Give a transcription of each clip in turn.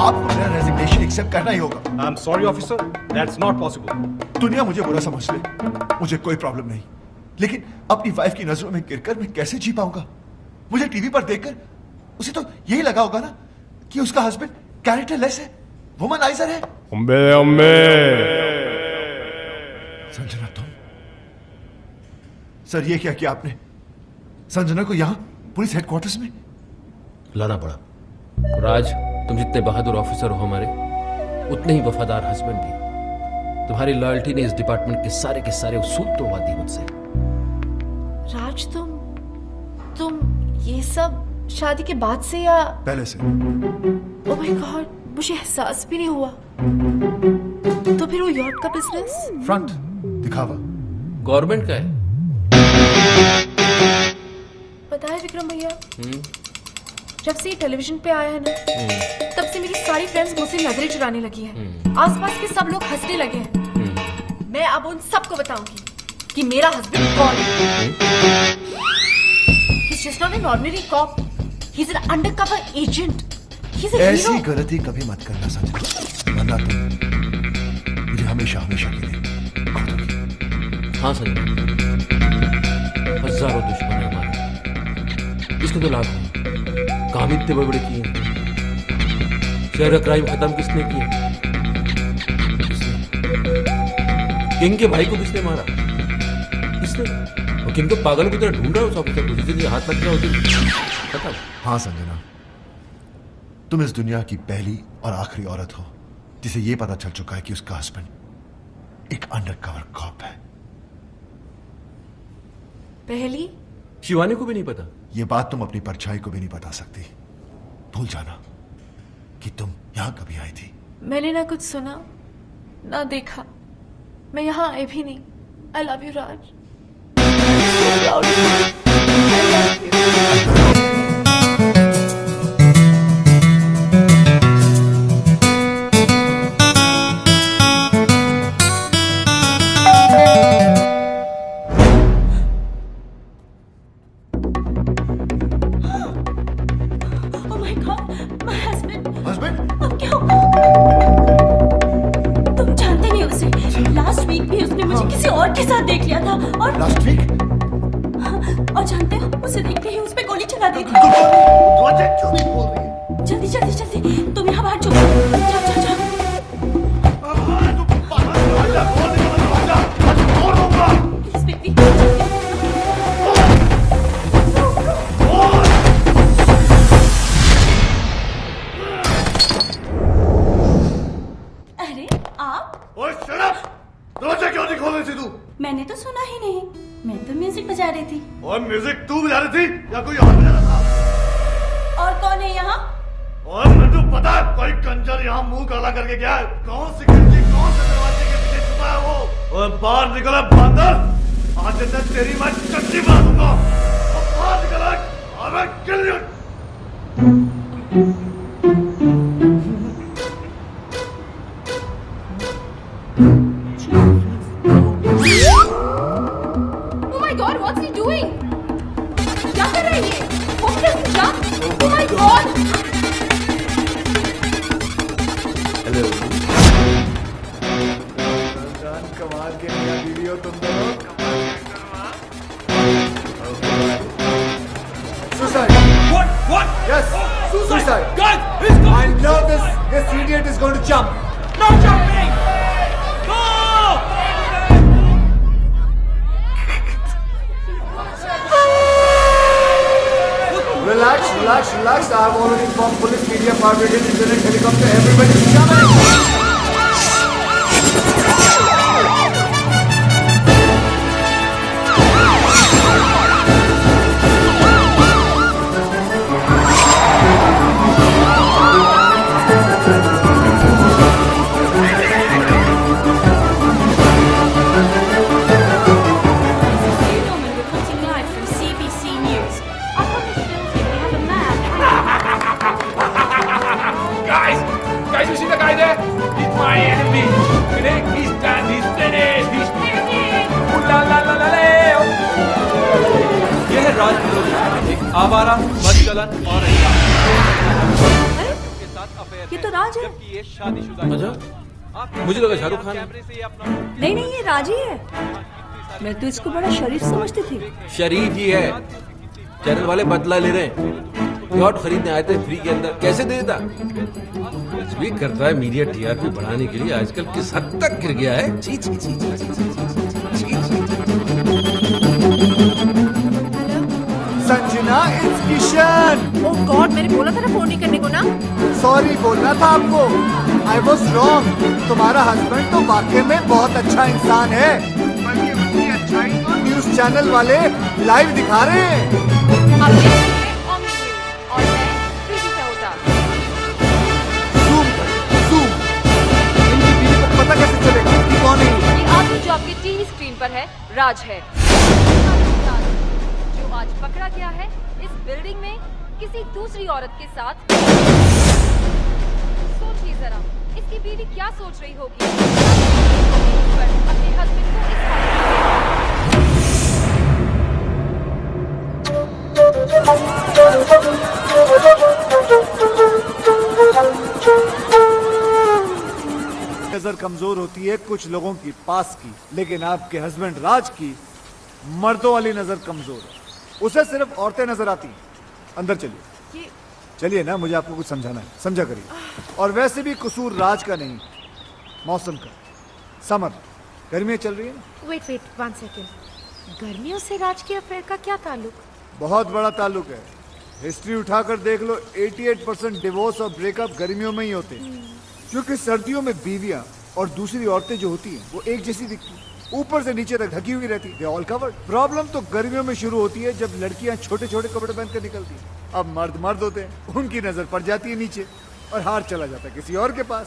आपको मेरा resignation accept करना ही होगा। I am sorry officer, that's not possible. दुनिया मुझे बुरा समझ ले, मुझे कोई प्रॉब्लम नहीं, लेकिन अपनी वाइफ की नजरों में गिरकर मैं कैसे जी पाऊंगा? मुझे टीवी पर देखकर उसे तो यही लगा होगा ना कि उसका हस्बैंड कैरेक्टरलेस है, वुमनाइजर है। संजना, तुम सर ये क्या किया आपने? संजना को यहां पुलिस हेडक्वार्टर्स में लाना पड़ा। राज, तुम जितने बहादुर ऑफिसर हो हमारे, उतने ही वफादार हस्बैंड भी। तुम्हारी लॉयल्टी ने इस डिपार्टमेंट के सारे उसूल तोड़वा दिए मुझसे। राज, तुम ये सब शादी के बाद से या पहले से? ओह माय गॉड, मुझे एहसास भी नहीं हुआ। तो फिर वो यॉट का बिजनेस? फ्रंट दिखावा गवर्नमेंट का है। पता है विक्रम भैया, जब से ये टेलीविजन पे आया है ना, तब से मेरी सारी फ्रेंड्स मुझसे नजरें चुराने लगी हैं। आसपास के सब लोग हंसने लगे हैं। मैं अब उन सबको बताऊंगी कि मेरा हस्बैंड कौन है। He's just not an ordinary cop. He's an undercover agent. He's a hero. ऐसी गलती कभी मत करना संजना, वरना तुम मुझे हमेशा के लिए। हाँ संजना, हजारों दुश्मन है हमारे, इसके तो लाखों। काम इतने बड़े बड़े किए, शहर का क्राइम खत्म किसने किया? किंग के भाई को किसने मारा? किसने? और किंग तो पागल की तरह ढूंढ रहा है उस ऑफिसर को, जिससे हाथ लग गया होती खत्म। हाँ संजना, तुम इस दुनिया की पहली और आखिरी औरत हो जिसे यह पता चल चुका है कि उसका हस्बैंड एक अंडरकवर कॉप है। पहली? शिवानी को भी नहीं पता। यह बात तुम अपनी परछाई को भी नहीं बता सकती। भूल जाना कि तुम यहां कभी आई थी। मैंने ना कुछ सुना ना देखा, मैं यहां आई भी नहीं। आई लव यू राज। मैंने तो सुना ही नहीं, मैं तो म्यूजिक बजा रही थी। और म्यूजिक तू बजा रही थी या कोई और बजा रहा था? और कौन है यहाँ? और मैं तो पता है कोई कंजर यहाँ मुंह काला करके गया है। कौन सी खिड़की कौन से दरवाजे के पीछे छुपा है वो? और बाहर निकला बंदर, आज मैं तेरी मैं चट्टी मार दूंगा। और बाहर निकला, अबे kill you. What's he doing? क्या कर रहा है ये? Hope doesn't jump. Oh my God! Hello. जान कमाल के नया वीडियो तुम दोनों। Suicide. What? Yes. Suicide. Guys, he's going. I know this idiot is going to jump. No jumping. No. Relax. I've already informed police, media, fire brigade, internet, helicopter, everybody's coming. Guys, you see the guy there? He's my enemy. He's done. He's finished. He's finished. La la la la la. ये है राज विरोधी, एक आवारा, बदचलन और के साथ affair ये तो राज है। अच्छा, मुझे लगा शाहरुख खान है। नहीं नहीं, ये राज ही है। मैं तो इसको बड़ा शरीफ समझती थी। शरीफ ही है। चैनल वाले बदला ले रहे हैं। यॉट खरीदने आए थे फ्री के अंदर, कैसे दे देता? भी करता है मीडिया टीआरपी बढ़ाने के लिए आजकल किस हद तक गिर गया है। छी छी छी छी छी छी छी छी। Sanjana, it's Kishan. Oh God, मैंने बोला था ना फोन नहीं करने को ना। सॉरी बोलना था आपको। I was wrong. तुम्हारा हस्बैंड तो वाकई में बहुत अच्छा इंसान है, बल्कि उसकी अच्छाई तो न्यूज चैनल वाले लाइव दिखा रहे हैं। पता कैसे चलेगा कि कौन है ये? आदमी जो आपके टीवी स्क्रीन पर है राज है, जो आज पकड़ा गया है इस बिल्डिंग में किसी दूसरी औरत के साथ। सोचिए जरा, इसकी बीवी क्या सोच रही होगी अपने हस्बैंड को इस नजर कमजोर होती है कुछ लोगों की पास की, लेकिन आपके हस्बैंड राज की मर्दों वाली नजर कमजोर है। उसे सिर्फ औरतें नजर आती हैं। अंदर चलिए, चलिए ना, मुझे आपको कुछ समझाना है, समझा करिए। और वैसे भी कसूर राज का नहीं, मौसम का। समर, गर्मियां चल रही है ना। वेट 1 सेकेंड, गर्मियों से राज के अफेयर का क्या ताल्लुक? बहुत बड़ा ताल्लुक है। हिस्ट्री उठाकर देख लो, 88% डिवोर्स और ब्रेकअप गर्मियों में ही होते हैं, क्योंकि सर्दियों में बीवियां और दूसरी औरतें जो होती हैं वो एक जैसी दिखती हैं, ऊपर से नीचे तक ढकी हुई रहती है, ऑल कवर्ड। प्रॉब्लम तो गर्मियों में शुरू होती है जब लड़कियां छोटे छोटे कपड़े पहन कर निकलती हैं। अब मर्द होते हैं, उनकी नजर पड़ जाती है नीचे और हार चला जाता है किसी और के पास।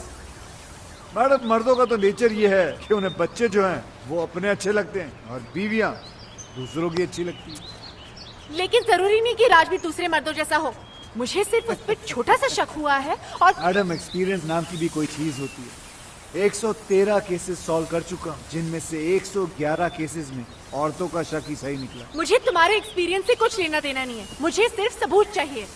मैडम, मर्दों का तो नेचर ये है कि उन्हें बच्चे जो हैं वो अपने अच्छे लगते हैं और बीवियां दूसरों की अच्छी लगती है। लेकिन जरूरी नहीं कि राज भी दूसरे मर्दों जैसा हो। मुझे सिर्फ उस पर छोटा सा शक हुआ है। और मैडम, एक्सपीरियंस नाम की भी कोई चीज होती है। 113 केसेस सॉल्व कर चुका हूं, जिनमें से 111 केसेस में औरतों का शक ही सही निकला। मुझे तुम्हारे एक्सपीरियंस से कुछ लेना देना नहीं है, मुझे सिर्फ सबूत चाहिए।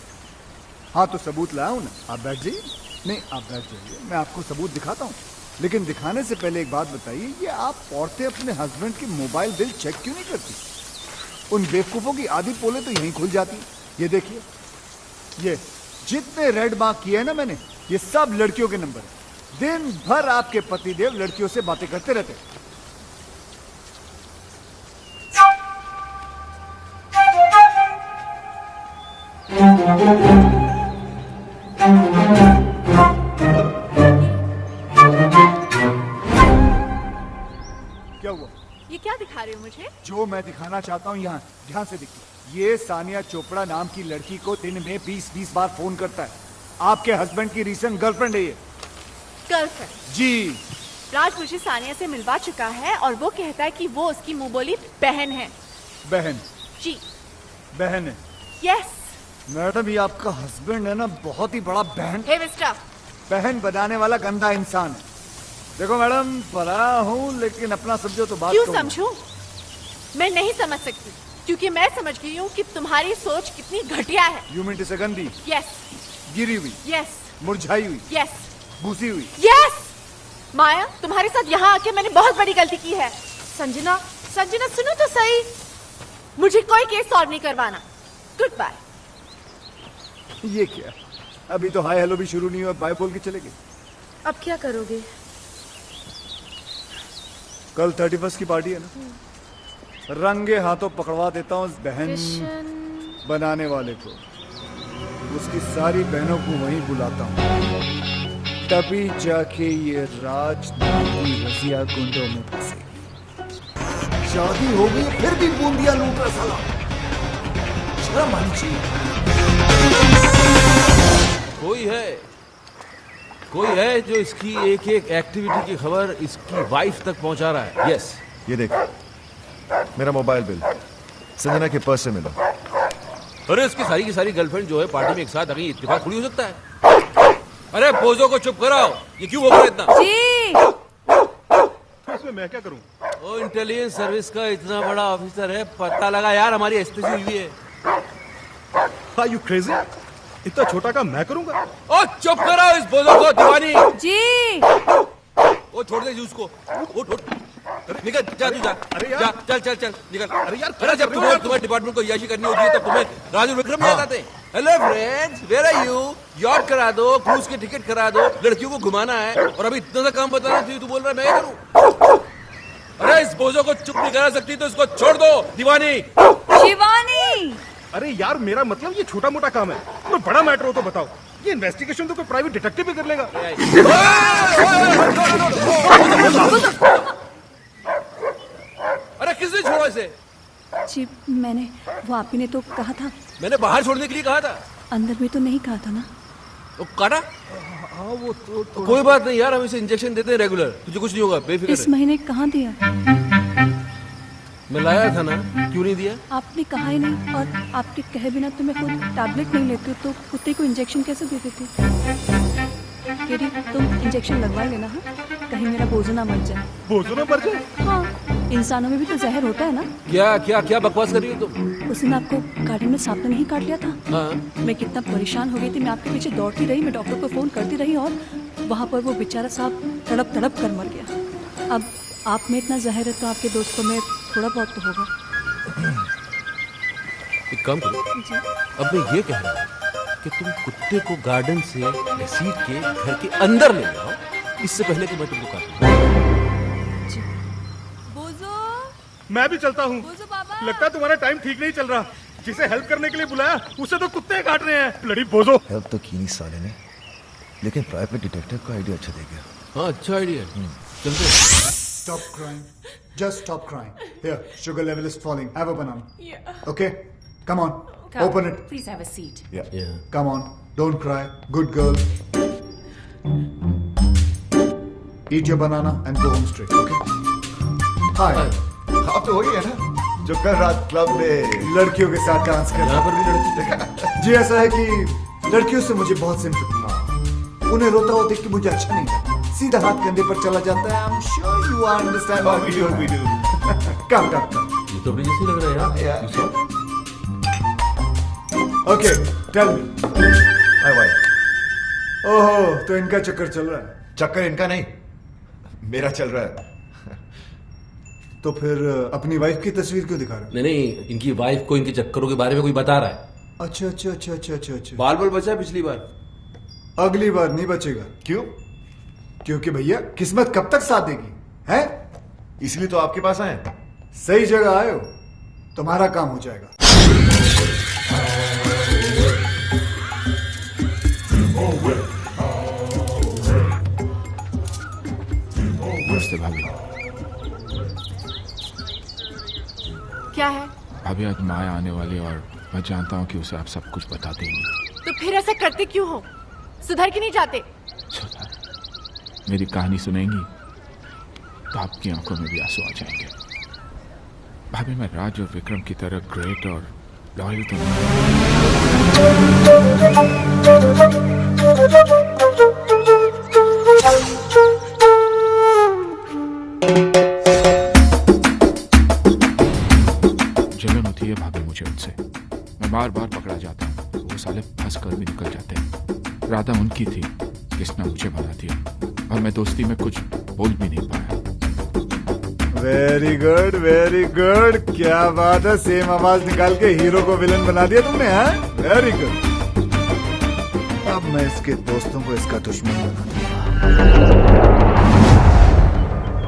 हाँ तो सबूत लाऊं ना, आप बैठ जाइए। नहीं, आप बैठ जाइए, मैं आपको सबूत दिखाता हूँ। लेकिन दिखाने से पहले एक बात बताइए, ये आप औरतें अपने हस्बैंड की मोबाइल बिल चेक क्यों नहीं करती? उन बेवकूफों की आधी पोले तो यहीं खुल जाती। ये देखिए, ये जितने रेड मार्क किए हैं ना मैंने, ये सब लड़कियों के नंबर है। दिन भर आपके पतिदेव लड़कियों से बातें करते रहते हैं। क्या हुआ? ये क्या दिखा रहे हो मुझे? जो मैं दिखाना चाहता हूँ यहाँ ध्यान से देखिए। ये सानिया चोपड़ा नाम की लड़की को दिन में 20-20 बार फोन करता है। आपके हस्बैंड की रीसेंट गर्लफ्रेंड है ये। गर्लफ्रेंड? जी। राज मुझे सानिया से मिलवा चुका है और वो कहता है कि वो उसकी मुंह बोली बहन है। बहन? जी बहन है। यस। मैडम, ये आपका हस्बैंड है ना, बहुत ही बड़ा बहन बहन बनाने वाला गंदा इंसान है। देखो मैडम, पढ़ा हूँ लेकिन अपना समझो तो बात क्यों समझूं? मैं नहीं समझ सकती, क्योंकि मैं समझ गई हूँ कि तुम्हारी सोच कितनी घटिया है। यू मीन टू से गंदी? यस। गिरी हुई? यस। मुरझाई हुई? यस। भूसी हुई? यस। माया, तुम्हारे साथ यहाँ आके मैंने बहुत बड़ी गलती की है। संजना, संजना सुनो तो सही, मुझे कोई केस सॉल्व नहीं करवाना। Good bye. ये क्या? अभी तो हाय हेलो भी शुरू नहीं हुआ, बाय बोल के चले गए। अब क्या करोगे? कल 31 की पार्टी है ना, रंगे हाथों पकड़वा देता हूँ उस बहन बनाने वाले को। उसकी सारी बहनों को वहीं बुलाता हूँ, तभी जाके ये राज नाम की रजिया गुंडों में फंसे। शादी हो गई फिर भी बूंदिया लूट रहा साला, शर्म आनी चाहिए। कोई है जो इसकी एक एक एक्टिविटी की खबर इसकी वाइफ तक पहुंचा रहा है। यस। ये देख, मेरा मोबाइल बिल संजना के पर्स से मिला। अरे इसकी सारी की सारी गर्लफ्रेंड जो है पार्टी में एक साथ आ गई, इत्तेफाक थोड़ी हो सकता है। अरे पोजो को चुप कराओ, ये क्यों बोल रहे इतना? जी। इसमें मैं क्या करूं? ओ इंटेलिजेंस सर्विस का इतना बड़ा ऑफिसर है, पता लगा यार हमारी एसपीसी हुई है। Are you crazy? इतना छोटा काम मैं करूंगा? ओ चुप करो इस बोलो को दीवानी। जी वो छोड़ दे उसको। उठ उठ निकल जा तू जा। अरे यार। जा चल चल चल निकल। अरे यार, अरे जब तुम्हारे डिपार्टमेंट को याशी करनी होती है तब तुम्हें राजू विक्रम याद आते हैं। Hello friends, where are you? Yacht करा दो, क्रूज की टिकट करा दो, लड़कियों को घुमाना है और अभी इतना सा काम बताना चाहिए तू बोल रहा है मैं करूं? अरे इस बोझो को चुप नहीं करा सकती तो इसको छोड़ दो दीवानी। शिवानी। अरे यार, मेरा मतलब ये छोटा मोटा काम है, तो बड़ा मैटर हो तो बताओ। ये इन्वेस्टिगेशन तो कोई प्राइवेट डिटेक्टिव भी कर लेगा। अरे किसने छोड़ा इसे? जी मैंने, वो आप ही ने तो कहा था। मैंने बाहर छोड़ने के लिए कहा था। अंदर में तो नहीं कहा था ना। वो काटा? हाँ वो तो कोई बात नहीं यार, हम इसे इंजेक्शन देते हैं रेगुलर, तुझे कुछ नहीं होगा बेफिक्र इस रह। महीने कहाँ दिया? मैं लाया था ना, क्यों नहीं दिया? आपने कहा ही नहीं, और आपके कहे बिना तो मैं खुद टैबलेट नहीं लेती तो कुत्ते को इंजेक्शन कैसे दे देती? केरी तुम इंजेक्शन लगवा लेना। हाँ, कहीं मेरा बोझो ना मर जाए। बोझो ना मर जाए? हाँ, इंसानों में भी तो जहर होता है ना। क्या क्या क्या बकवास कर रही हो तुम? उस दिन आपको गार्डन में सांप ने नहीं काट लिया था? हाँ। मैं कितना परेशान हो गई थी, मैं आपके पीछे दौड़ती रही, मैं डॉक्टर को फोन करती रही और वहाँ पर वो बेचारा सांप तड़प तड़प कर मर गया। अब आप में इतना जहर है तो आपके दोस्तों में थोड़ा बहुत तो होगा। एक काम करो, अब मैं ये कह रहा हूँ कि तुम कुत्ते को गार्डन से घसीट के घर के अंदर ले जाओ, इससे पहले कि मैं तुमको काटूं। बोझो, मैं भी चलता हूँ। बोझो बाबा। लगता है तुम्हारा टाइम ठीक नहीं चल रहा। जिसे हेल्प करने के लिए बुलाया उसे तो कुत्ते काट रहे हैं। ब्लडी बोझो। हेल्प तो की नहीं साले ने, लेकिन प्राइवेट डिटेक्टिव का आइडिया अच्छा दे गया। हाँ अच्छा आइडिया, चलते। Stop crying. Just stop crying. Here, sugar level is falling. Have a banana. Yeah. Okay? Come on. Open it. Please have a seat. Yeah. Come on. Don't cry. Good girl. Eat your banana and go home straight. Okay? Hi. आप तो वही है ना जो कल रात club में लड़कियों के साथ डांस कर यहाँ पर भी लड़की। जी ऐसा है कि लड़कियों से मुझे बहुत सिंपैथी है। उन्हें रोता हुआ देख के मुझे अच्छा नहीं लगता। सीधा हाथ कंधे पर चला जाता है। I'm sure you understand what we do. Come. ये तो अपनी जैसी लग रहा है यार। Okay, tell me. हाय भाई। ओह, तो इनका चक्कर चल रहा है। चक्कर इनका नहीं, मेरा चल रहा है। तो फिर अपनी वाइफ की तस्वीर क्यों दिखा रहे नहीं, इनकी वाइफ को इनके चक्करों के बारे में कोई बता रहा है। हो? अच्छा। बाल बचा पिछली बार। अगली बार नहीं बचेगा। क्यों? क्योंकि भैया किस्मत कब तक साथ देगी है? इसलिए तो आपके पास आए। सही जगह आए हो, तुम्हारा काम हो जाएगा। नमस्ते भाभी। क्या है? भाभी आज माया आने वाली और मैं जानता हूँ कि उसे आप सब कुछ बता देंगी। तो फिर ऐसा करते क्यों हो? सुधर के नहीं जाते? सुधर? मेरी कहानी सुनेंगी तो आपकी आंखों में भी आंसू आ जाएंगे। भाभी मैं राज और विक्रम की तरह ग्रेट और लॉयल तो जलन होती है भाभी मुझे उनसे। मैं बार बार पकड़ा जाता हूँ, वो साले फंस कर भी निकल जाते हैं। राधा उनकी थी जिसने मुझे बना दिया और मैं दोस्ती में कुछ बोल भी नहीं पाया। Very good. क्या बात है, सेम आवाज निकाल के हीरो को विलन बना दिया तुमने। हाँ, वेरी गुड। अब मैं इसके दोस्तों को इसका दुश्मन बना दूंगा।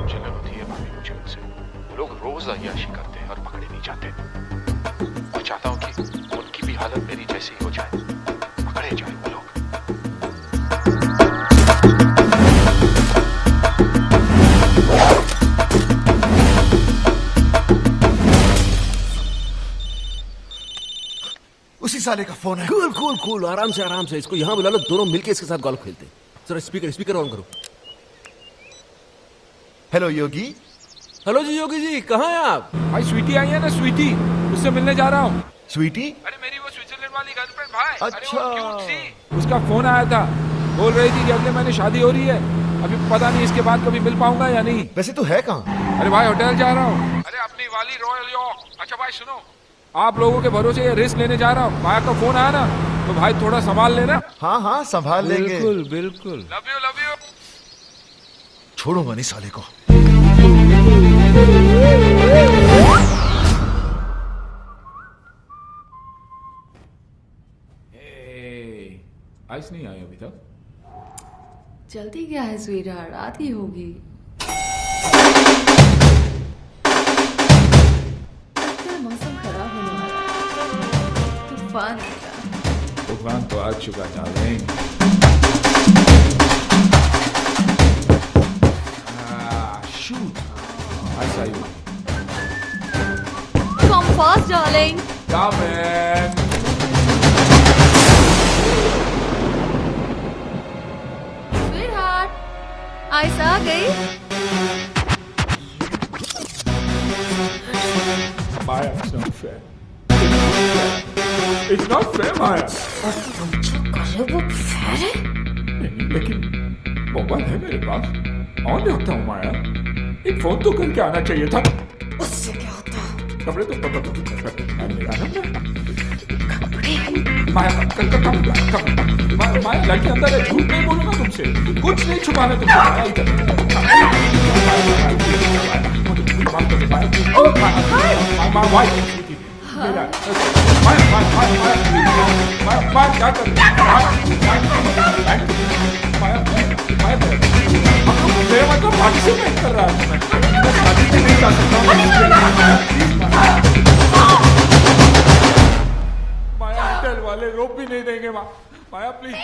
जलन होती है भाभी मुझे उनसे। लोग रोज अय्याशी करते हैं और पकड़े नहीं जाते। मैं चाहता हूँ कि उनकी भी हालत मेरी जैसी हो जाए, पकड़े जाए वो लोग। उसी साले का फोन है। कूल, आराम से इसको यहाँ बुला लो, दोनों मिलके इसके साथ गोल्फ खेलते हैं। जरा स्पीकर ऑन करो। हेलो योगी। हेलो जी योगी जी, कहाँ हैं आप? भाई स्वीटी आई है ना, स्वीटी, उससे मिलने जा रहा हूँ। स्वीटी? अरे मेरी वो स्विट्जरलैंड वाली गर्लफ्रेंड भाई। अच्छा। अरे वो क्यूट सी। उसका फोन आया था, बोल रही थी कि अगले महीने शादी हो रही है। अभी पता नहीं इसके बाद कभी मिल पाऊंगा या नहीं। वैसे तो है कहाँ? अरे भाई होटल जा रहा हूँ। अरे अपनी वाली रॉयल यॉर्क। अच्छा भाई सुनो, आप लोगों के भरोसे ये रिस्क लेने जा रहा हूँ। माया का फोन आया ना, तो भाई थोड़ा संभाल लेना। हाँ हाँ संभाल लेंगे। बिल्कुल बिल्कुल। Love you. छोड़ो मनी साले को। आइस नहीं आई अभी तक। जल्दी क्या है स्वीटहार्ट, रात ही होगी। मौसम खराब होने वाला है, तूफान आएगा। तूफान तो आ चुका डार्लिंग। शूट आइस आई। Come fast, darling. Come in. Sweetheart, ice आ गई। Maya, it's not fair. It's not fair, Maya. अरे वो फेयर है? लेकिन मोबाइल है मेरे पास, ऑन रखता हूँ माया। एक फोन तो करके आना चाहिए था। उससे क्या होता? कपड़े तो मेरा माया लड़की अंदर है, झूठ नहीं बोलूंगा तुमसे, कुछ नहीं छुपाना पार्टिसिपेट कर रहा है। मैं शादी में नहीं जा सकता हूँ। माया होटल वाले रोक भी नहीं देंगे। माया प्लीज।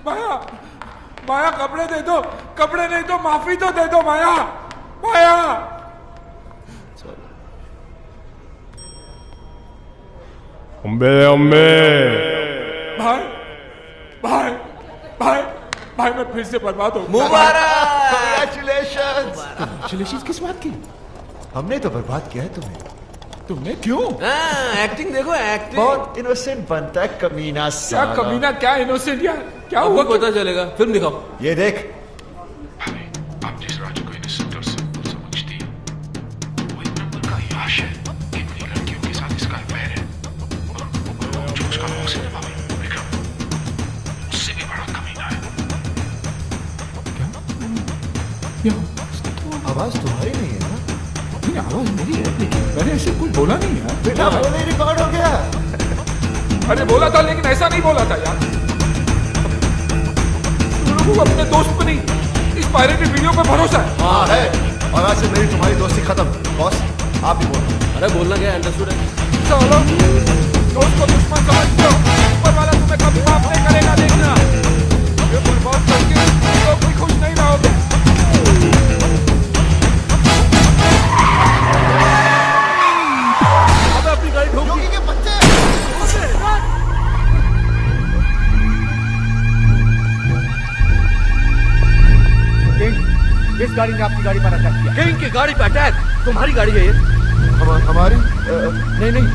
माया माया कपड़े दे दो, कपड़े नहीं तो माफी तो दे दो माया। माया अम्बे अम्बे। भाई भाई भाई भाई मैं फिर से बर्बाद हो गया। मुबारक। कांग्रेचुलेशंस किस बात की? हमने तो बर्बाद किया है तुम्हें। तुमने क्यों? एक्टिंग देखो एक्टिंग। बहुत इनोसेंट बनता है कमीना क्या साला। कमीना, क्या इनोसेंट यार, क्या अब हुआ? पता चलेगा, फिल्म दिखाओ। ये देख, आप जिस राजू को इनोसेंट और सिंपल समझती है, वो एक नंबर का याश है। कितनी लड़कियों के साथ इसका अफेयर है और जो उसका मौत है विक्रम, उससे भी बड़ा कमीना है। क्या? आवाज तुम्हारी नहीं है ना? नहीं, आवाज मेरी है, लेकिन मैंने ऐसे कुछ बोला नहीं है। बेटा बोले रिकॉर्ड हो गया। अरे बोला था, लेकिन ऐसा नहीं बोला था यार। तुम लोगों को अपने दोस्त पर नहीं, इस पायरेटेड वीडियो पे भरोसा है। हाँ है, और आज से मेरी तुम्हारी दोस्ती खत्म। बॉस आप भी बोलो। अरे बोलना क्या है, अंडरस्टूड है। चलो दोस्त को दुश्मन समझते हो, ऊपर वाला तुम्हें कभी माफ नहीं करेगा। देखना, ये बर्बाद करके तुम लोग भी खुश नहीं रहोगे। अब अपनी गाड़ी ठोक दी। के बच्चे किस गाड़ी ने आपकी गाड़ी पर अटैक किया? किंग की गाड़ी पे अटैक? तुम्हारी गाड़ी है ये? हमारी नहीं नहीं,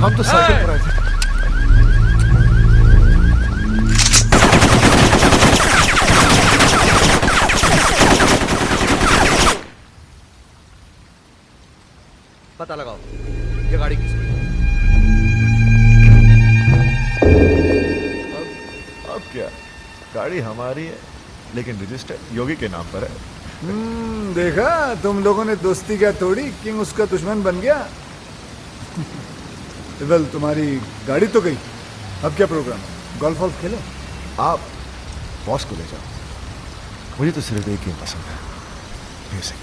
हम तो साइकिल पर आए थे। पता लगाओ ये गाड़ी किसकी है? अब क्या, गाड़ी हमारी है लेकिन रजिस्टर योगी के नाम पर है। देखा तुम लोगों ने दोस्ती क्या तोड़ी, किंग उसका दुश्मन बन गया। वेल तुम्हारी गाड़ी तो गई, अब क्या प्रोग्राम है? गोल्फ वॉल्फ खेलो। आप बॉस को ले जाओ, मुझे तो सिर्फ एक ही पसंद है, म्यूजिक।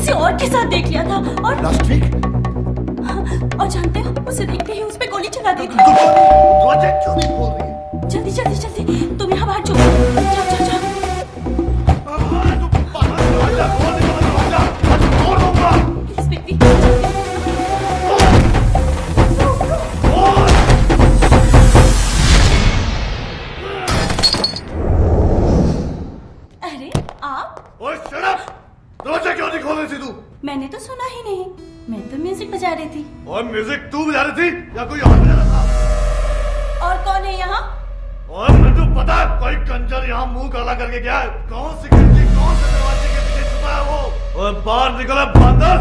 किसी और के साथ देख लिया था और लास्ट वीक और जानते हो उसे देखते ही उस पे गोली चला दी थी। दरवाजा क्यों नहीं खोल रही है? जल्दी जल्दी जल्दी तुम यहाँ बाहर जाओ जाओ जाओ जाओ। दरवाजा खोल दे, दरवाजा तोड़ दूंगा। प्लीज बेबी जल्दी। अरे आप ओए शट अप! दरवाजा क्यों नहीं खोल रही थी तू? मैंने तो सुना ही नहीं, मैं तो म्यूजिक बजा रही थी। और म्यूजिक तू बजा रही थी या कोई और बजा रहा था? और कौन है यहाँ? और मुझे पता है कोई कंजर यहाँ मुंह काला करके गया है। कौन सी खिड़की कौन से दरवाजे के पीछे छुपा है वो? और बाहर निकला बंदर,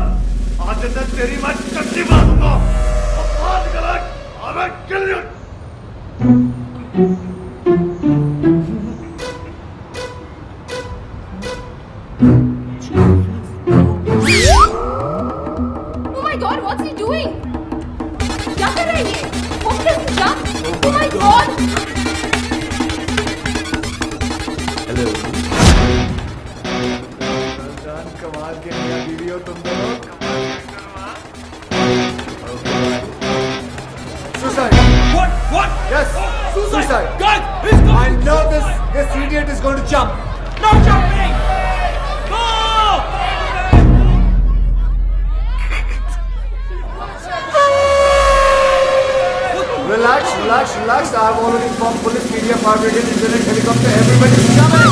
आज मैं तेरी मैं चट्टी बना दूंगा। और बाहर निकला, अबे kill you. Oh my God, what's he doing? क्या कर रहा है ये? What does he jump? Oh my God! Hello. जान कमाल के मियां बीवी हो तुम दोनों। Suicide. What? Yes. Suicide. Guys, he's going. I know this idiot is going to jump. No jumping. No. Relax, relax, relax. I have already informed police, media, fire brigade, internet, helicopter, everybody is coming.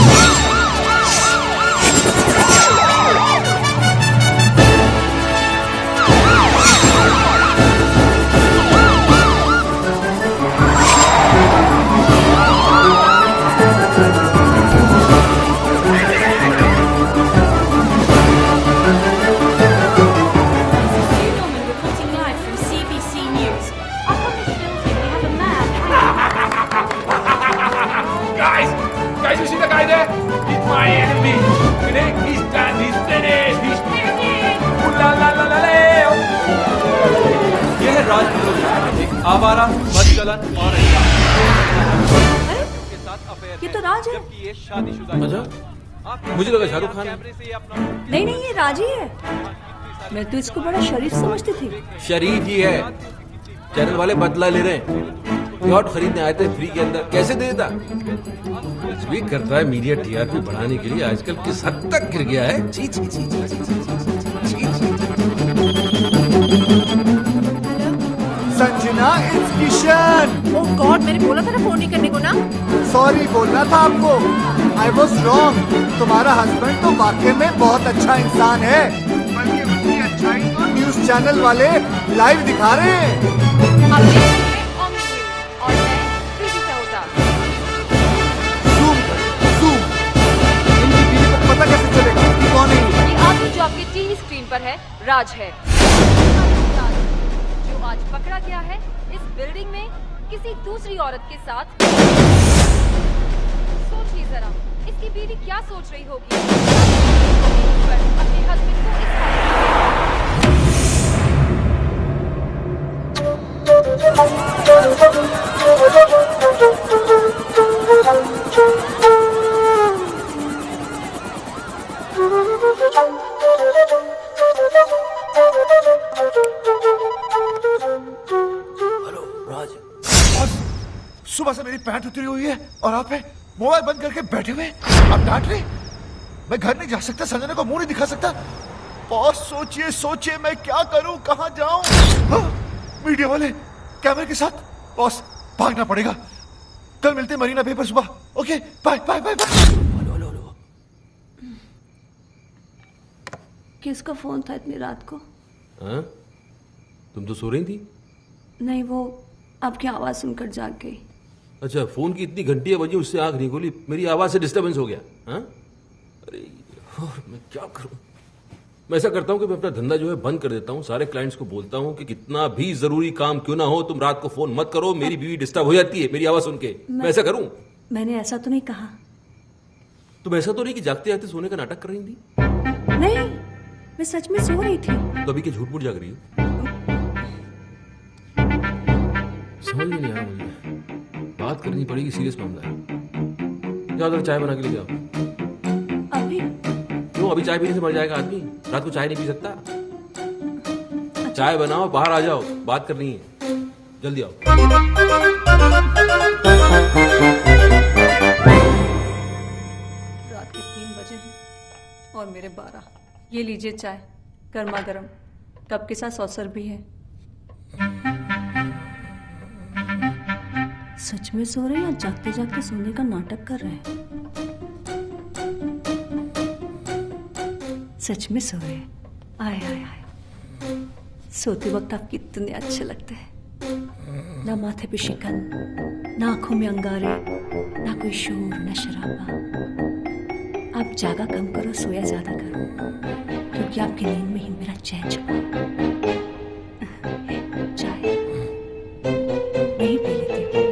Reporting live from CBC News. Up on the hill here we have a man. Guys, you see the guy there? He's my enemy. He's done. He's finished. He's finished. Ooh la la la la la. ये है राज film, एक आवारा, बदचलन और ये तो राज है। अच्छा, मुझे लगा शाहरुख खान है। नहीं नहीं, ये राज ही है। मैं तो इसको बड़ा शरीफ समझती थी। शरीफ ही है। चैनल वाले बदला ले रहे हैं। यॉट खरीदने आए थे फ्री के अंदर, कैसे देता? भी करता है मीडिया टीआरपी बढ़ाने के लिए आजकल किस हद तक गिर गया है। छी छी छी छी छी छी Sanjana, it's Kishan. Oh God, मैंने बोला था ना फोन नहीं करने को ना। सॉरी बोलना था आपको। I was wrong. तुम्हारा हस्बैंड तो वाकई में बहुत अच्छा इंसान है। बल्कि उसकी अच्छाई तो न्यूज चैनल वाले लाइव दिखा रहे हैं। आप देख रहे हैं ऑन न्यूज और मैं प्रीति सहोटा। Zoom कर, zoom। इनकी बीवी को पता कैसे चलेगा कि कौन है ये? ये आदमी जो आपके टीवी स्क्रीन पर है राज है, जो आज पकड़ा गया है इस बिल्डिंग में किसी दूसरी औरत के साथ। सोचिए जरा, इसकी बीवी क्या सोच रही होगी अपने हस्बैंड को इस हालत हेलो राज। सुबह से मेरी पैंट उतरी हुई है और आप मोबाइल बंद करके बैठे हुए आप डांट रहे। मैं घर नहीं जा सकता, संजना को मुंह नहीं दिखा सकता। बॉस सोचिए सोचिए, मैं क्या करूं, कहां जाऊं? मीडिया वाले कैमरे के साथ। बॉस भागना पड़ेगा। कल मिलते मरीना पे पर सुबह। Okay, bye bye bye bye. किसका फोन था इतनी रात को? हाँ? तुम तो सो रही थी। नहीं, वो आपकी आवाज सुनकर जाग गई। अच्छा, फोन की इतनी घंटियां बजी, उससे आंख नहीं खोली, मेरी आवाज से डिस्टर्बेंस हो गया। हाँ? अरे यार, मैं क्या करूं? मैं ऐसा करता हूं कि मैं अपना धंधा जो है बंद कर देता हूं। सारे क्लाइंट्स को बोलता हूं कि कितना भी जरूरी काम क्यों ना हो, तुम रात को फोन मत करो। मेरी बीवी डिस्टर्ब हो जाती है मेरी आवाज सुन के। मैं ऐसा करूं? मैंने ऐसा तो नहीं कहा। तुम ऐसा तो नहीं कि जागते जागते सोने का नाटक कर रही थी? नहीं, मैं सच में सो रही थी। तो अभी क्या झूठ मूठ जाग रही हो? समझ में नहीं आ रहा मुझे। बात करनी पड़ेगी, सीरियस मामला है। जाओ जरा चाय बना के ले जाओ। अभी? क्यों, अभी चाय पीने से मर जाएगा आदमी? रात को चाय नहीं पी सकता? चाय बनाओ, बाहर आ जाओ, बात करनी है, जल्दी आओ। रात के 3 बजे हैं और मेरे 12। ये लीजिए चाय, गर्मा गर्म, कप के साथ सॉसर भी है। सच में सो रहे हैं या जागते जागते सोने का नाटक कर रहे हैं? सच में सो रहे हैं। आए आए आए, सोते वक्त आप कितने अच्छे लगते हैं। ना माथे पे शिकन, ना आंखों में अंगारे, ना कोई शोर, ना शराबा। आप जागा कम करो, सोया ज्यादा करो, क्योंकि आपकी नींद में ही मेरा चैन छुपा है। चाय मैं ही पी लेती हूँ।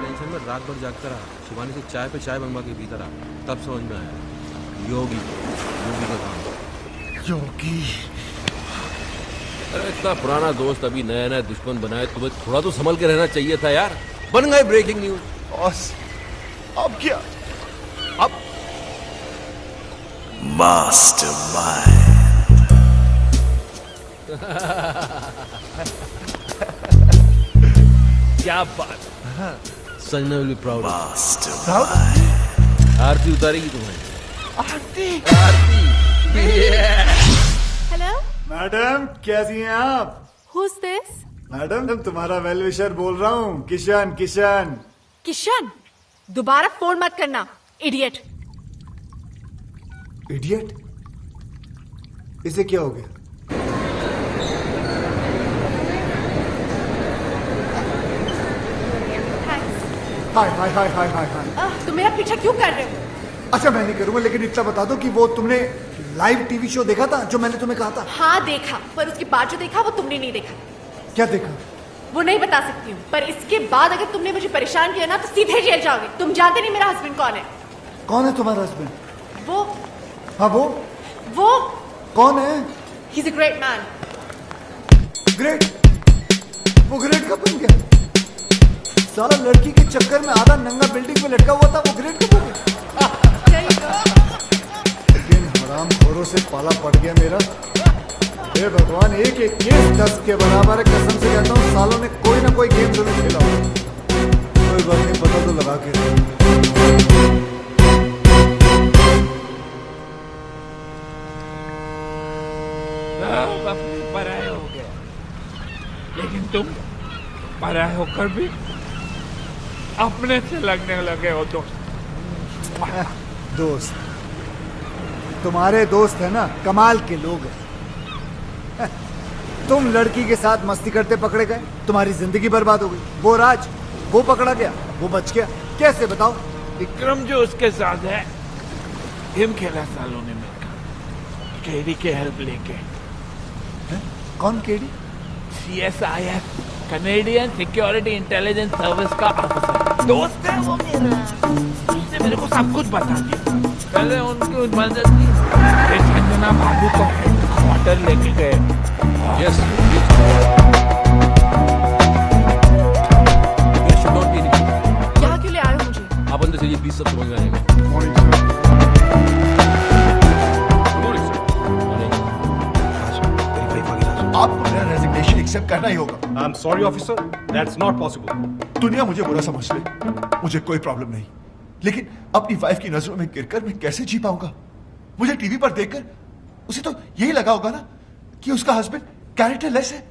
टेंशन में रात भर जागता रहा, शिवानी से चाय पे चाय बनवा के पीता रहा, तब समझ में आया योगी का काम। योगी, अरे इतना पुराना दोस्त अभी नया नया दुश्मन बनाए, तुम्हें थोड़ा तो संभल के रहना चाहिए था यार। बन गए ब्रेकिंग न्यूज। बॉस अब क्या? अब मास्टरमाइंड। क्या बात, Sanjana will be proud. Mastermind. आरती उतारेगी तुम्हें। आरती, आरती। हेलो, मैडम कैसी हैं आप? Who is this? मैडम तुम्हारा वेल विशर बोल रहा हूँ, किशन। किशन किशन, दोबारा फोन मत करना, इडियट। इडियट? इसे क्या हो गया? हाय हाय हाय हाय हाय हाय। तुम मेरा पीछा क्यों कर रहे हो? अच्छा मैं नहीं करूंगा, लेकिन इतना बता दो कि वो तुमने लाइव टीवी शो देखा था जो मैंने तुम्हें कहा था? हाँ देखा, पर उसके बाद जो देखा वो तुमने नहीं देखा। क्या देखा? वो नहीं बता सकती हूँ, पर इसके बाद अगर तुमने मुझे परेशान किया ना तो सीधे जेल जाओगे। तुम जानते नहीं मेरा हस्बैंड कौन है? कौन है तुम्हारा हस्बैंड? वो हाँ वो कौन है? He is a great man. Great? वो ग्रेट कब बन गया? सारा लड़की के चक्कर में आधा नंगा बिल्डिंग में लटका हुआ था, वो ग्रेट कब हो गया? लेकिन हरामखोरों से पाला पड़ गया मेरा। हे भगवान, एक एक केस 10 के बराबर है। कसम से कहता हूँ सालों ने कोई ना कोई गेम जरूर खेला होगा। कोई बात नहीं, पता तो लगा के। पराये हो गए, लेकिन तुम पराये होकर भी अपने से लगने लगे हो। दोस्त तुम्हारे दोस्त है ना, कमाल के लोग हैं। तुम लड़की के साथ मस्ती करते पकड़े गए, तुम्हारी जिंदगी बर्बाद हो गई। वो राज, वो पकड़ा गया, वो बच गया। कैसे बताओ? विक्रम जो उसके साथ है, गेम खेला सालों ने मिलकर, केडी के हेल्प लेके। कौन KD? CSIS, Canadian security intelligence service का ऑफिसर। दोस्त है वो मेरा, उसने मेरे को सब कुछ बता दिया। पहले उनकी मदद की, फिर संजना बाबू को हेडक्वार्टर लेके गए। यस, यहाँ क्यों ले आए हो मुझे? आप अंदर से ये प्लीज, सब समझ में आएगा। आपको मेरा रेजिग्नेशन एक्सेप्ट करना ही होगा। I am sorry officer, that's not possible. दुनिया मुझे बुरा समझ ले, मुझे कोई प्रॉब्लम नहीं, लेकिन अपनी वाइफ की नजरों में गिरकर मैं कैसे जी पाऊंगा? मुझे टीवी पर देखकर उसे तो यही लगा होगा ना कि उसका हस्बैंड कैरेक्टरलेस है,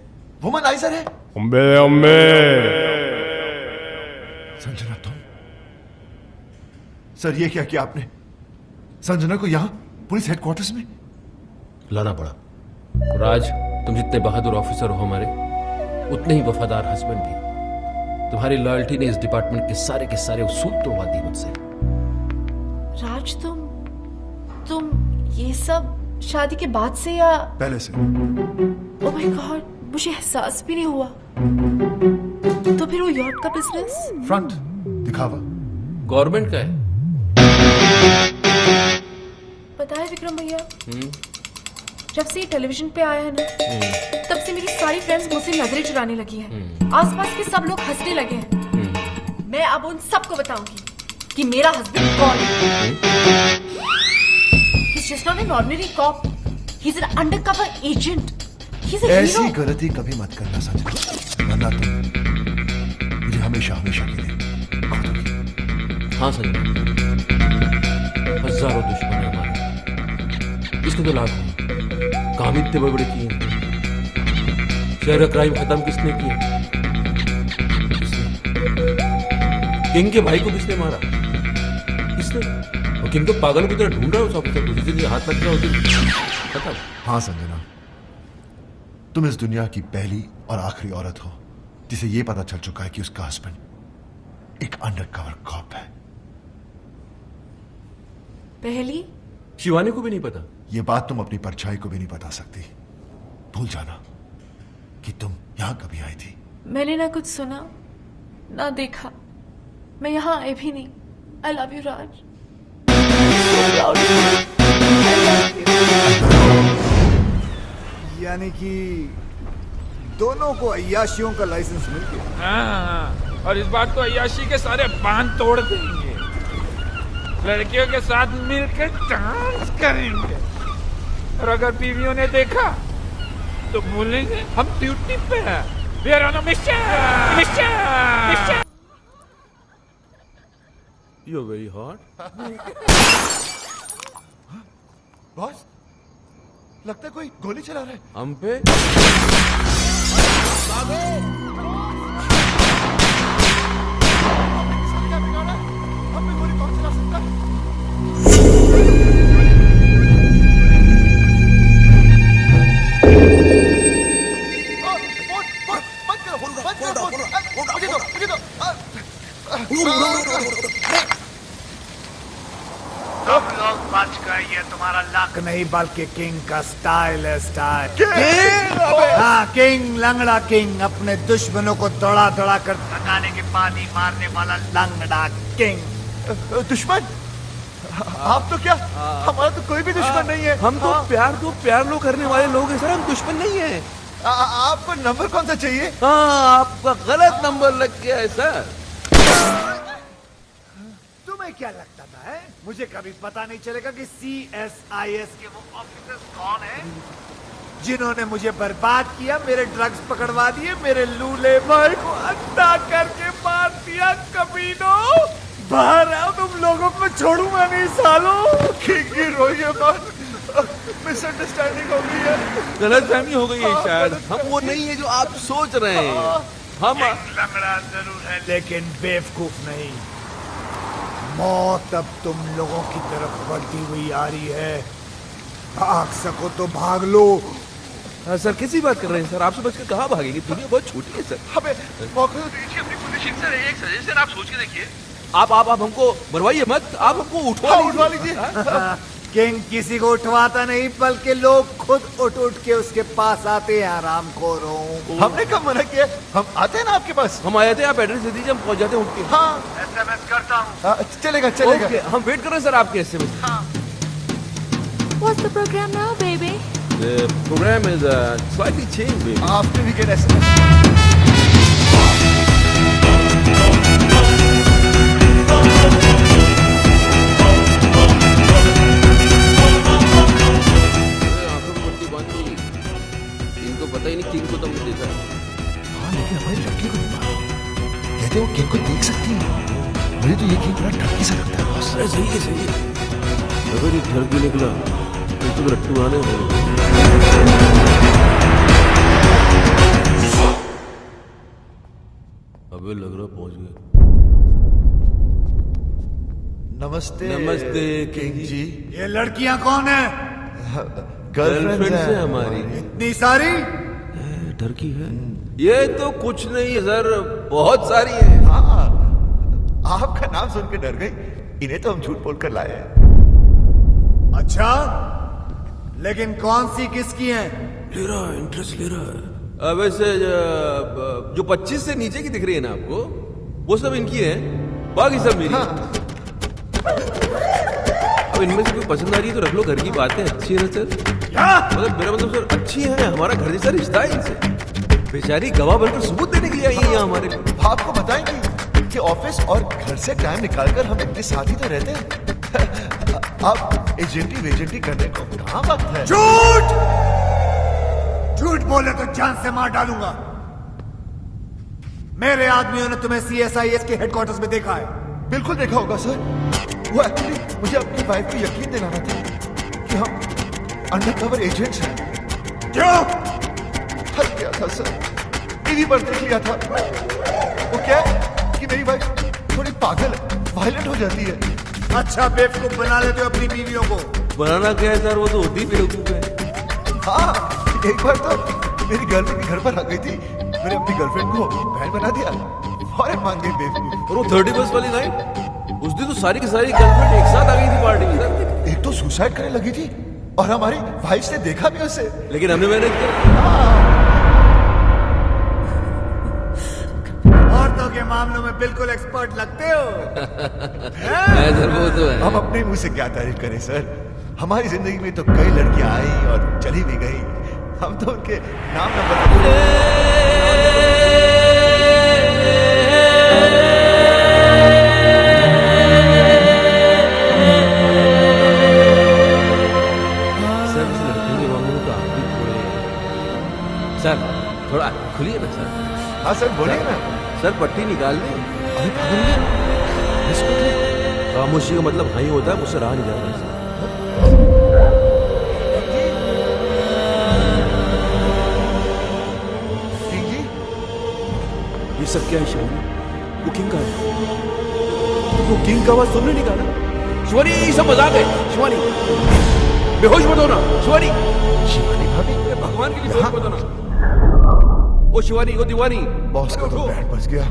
वुमनाइजर है। संजना, तुम? सर ये क्या किया आपने? संजना को यहां पुलिस हेडक्वार्टर्स में लाना पड़ा। राज, तुम जितने बहादुर ऑफिसर हो हमारे, उतने ही वफादार हस्बैंड भी। तुम्हारी लॉयल्टी ने इस डिपार्टमेंट के सारे उसूल तोड़वा दिए मुझसे। राज, तुम ये सब शादी के बाद से या पहले से? ओह माय गॉड, मुझे एहसास भी नहीं हुआ। तो फिर वो यॉट का बिजनेस? फ्रंट दिखावा गवर्नमेंट का है। पता है विक्रम भैया, जब से ये टेलीविजन पे आया है ना, तब से मेरी सारी फ्रेंड्स मुझसे नजरें चुराने लगी हैं। आसपास के सब लोग हंसने लगे हैं। मैं अब उन सबको बताऊंगी कि मेरा हस्बैंड कौन है। He's just not an ordinary cop. He's an undercover agent. He's a ऐसी hero. गलती कभी मत करना संजना, वरना तुम मुझे हमेशा हमेशा के लिए खो दोगी। हाँ संजय, हजारों दुश्मन है हमारे, इसके तो लाखों। काम इतने बड़े बड़े किए, शहर का क्राइम खत्म किसने किया? किंग के भाई को किसने मारा? किसने? और किंग तो पागल की तरह ढूंढ रहा है उस ऑफिसर को, जिससे हाथ लग गया होती खत्म। हाँ संजना, तुम इस दुनिया की पहली और आखिरी औरत हो जिसे यह पता चल चुका है कि उसका हस्बैंड एक अंडरकवर कॉप है। पहली? शिवानी को भी नहीं पता। यह बात तुम अपनी परछाई को भी नहीं बता सकती। भूल जाना कि तुम यहां कभी आई थी। मैंने ना कुछ सुना ना देखा, मैं यहाँ आए भी नहीं। आई लव यू राज। यानी कि दोनों को अय्याशियों का लाइसेंस मिल गया। हाँ, और इस बार तो अय्याशी के सारे बांध तोड़ देंगे, लड़कियों के साथ मिलकर डांस करेंगे, और अगर बीवियों ने देखा तो बोलेंगे हम ड्यूटी पे हैं। We are on a mission! You're very hot. Boss, लगता है कोई गोली चला रहा है हम पे। हम पे गोली कौन चला सकता है? तुम लोग बच गए, ये तुम्हारा लक नहीं बल्कि किंग का स्टाइल है। स्टाइल हाँ, किंग, लंगड़ा किंग, अपने दुश्मनों को दौड़ा दौड़ा कर थकाने के बाद ही मारने वाला लंगड़ा किंग। दुश्मन? आप तो क्या, हमारा तो कोई भी दुश्मन नहीं है। हम तो प्यार लो करने वाले लोग हैं सर, हम दुश्मन नहीं है। आपको नंबर कौन सा चाहिए? हाँ, आपका गलत नंबर लग गया है सर। तुम्हें क्या लगता था है? मुझे कभी पता नहीं चलेगा कि CSIS के वो ऑफिसर्स कौन हैं जिन्होंने मुझे बर्बाद किया, मेरे ड्रग्स पकड़वा दिए, मेरे लूले भाई को अंधा करके मार दिया। कमीनों, बाहर आओ, तुम लोगों को छोड़ूंगा नहीं सालों। की रोइए मत, मिसअंडरस्टैंडिंग हो गई है, गलतफहमी हो गई है शायद। हम वो नहीं है जो आप सोच रहे हैं। हम लंगड़ा जरूर है लेकिन बेवकूफ नहीं। मौत अब तुम लोगों की तरफ बढ़ती हुई आ रही है। भाग सको तो भाग लो। सर कैसी बात कर रहे हैं सर? आपसे बचकर कहाँ भागेंगे? दुनिया बहुत छोटी है सर। हमें मौका तो दीजिए अपनी पोजीशन सर। एक सजेशन आप सोच के देखिए। आप हमको मरवाइए मत, आप हमको उठवा लीजिए। किंग किसी को उठवाता नहीं, बल्कि लोग खुद उठ के उसके पास आते हैं। आराम खोरों, हमने कब मना किया? हम आते हैं ना आपके पास। हम आए थे, आप एड्रेस दे दीजिए, हम पहुंच जाते हैं उठ के। हाँ, SMS करता हूँ। चलेगा। हम वेट कर रहे हैं सर आपके SMS। What's the program now, baby? The program is slightly changed, baby. After we get SMS. पता ही नहीं किंग को तो हमने देखा। हाँ, लेकिन हमारी लड़की को नहीं मारा। कहते वो किंग को देख सकती है। मुझे तो ये किंग बड़ा ठगी सा लगता है बॉस। सही है। अगर ये ठगी निकला तो रट्टू आने वाले। अबे लग रहा पहुंच गए। नमस्ते किंग जी। ये लड़कियां कौन है? गर्लफ्रेंड है हमारी। इतनी सारी? डर की है ये तो कुछ नहीं सर, बहुत सारी है। हाँ, आपका नाम सुन के डर गई। इन्हें तो हम झूठ बोलकर लाए हैं। अच्छा, लेकिन कौन सी किसकी है? ले रहा है, इंटरेस्ट ले रहा है। वैसे जो 25 से नीचे की दिख रही है ना आपको, वो सब इनकी है, बाकी सब मेरी। हाँ। अब इनमें से कोई पसंद आ रही है तो रख लो, घर की बातें अच्छी है सर। मतलब मेरा मतलब सर अच्छी है, हमारा घर जैसा रिश्ता है इनसे। बेचारी गवाह बनकर सबूत देने के लिए आई है यहाँ हमारे। आपको बताएंगी उनके ऑफिस और घर से टाइम निकालकर हम इतने साथ ही तो रहते हैं। अब एजेंटी करने को कहाँ वक्त है? झूठ! झूठ बोले तो जान से मार डालूंगा। मेरे आदमियों ने तुम्हें CSIS के हेडक्वार्टर्स में देखा है। बिल्कुल देखा होगा सर। वो एक्चुअली मुझे अपनी वाइफ को यकीन दिलाना था कि हम अंडरकवर एजेंट्स हैं। क्यों? थक गया था सर, टीवी पर देख लिया था। वो क्या कि मेरी वाइफ थोड़ी पागल है, वायलेंट हो जाती है। अच्छा बेवकूफ बना लेते हो अपनी बीवियों को। बनाना क्या है सर, वो तो होती बेवकूफ है। हाँ, एक बार तो मेरी गर्लफ्रेंड घर पर आ गई थी, मैंने अपनी गर्लफ्रेंड को बहन बना दिया। फौरन मान गई बेवकूफ। और वो 31 वाली नाइट, उस दिन तो सारी की सारी गर्लफ्रेंड एक साथ आ गई थी पार्टी में सर। एक तो सुसाइड करने लगी थी और हमारी वाइफ ने देखा भी उसे। लेकिन हमने मैनेज किया। औरतों के मामलों में बिल्कुल एक्सपर्ट लगते हो। सर वो तो है। हम अपने मुंह से क्या तारीफ करें सर, हमारी जिंदगी में तो कई लड़कियां आई और चली भी गई, हम तो उनके नाम न बता। सर इस लड़की के मामले में तो आप भी थोड़े, सर थोड़ा खुलिए ना सर। हाँ सर बोलिए ना। सर पट्टी निकाल दें। खामोशी का मतलब हाँ ही होता है, मुझसे रहा नहीं जाता सर। ये सब क्या है शिवानी? वो किंग का है। वो किंग का आवाज तुमने निकाला? शिवानी ये सब मजाक है। शिवानी बेहोश मत होना। शिवानी, शिवानी भाभी, भगवान के लिए बेहोश मत होना। ओ शिवानी, ओ दीवानी, बॉस का तो बैंड बज गया।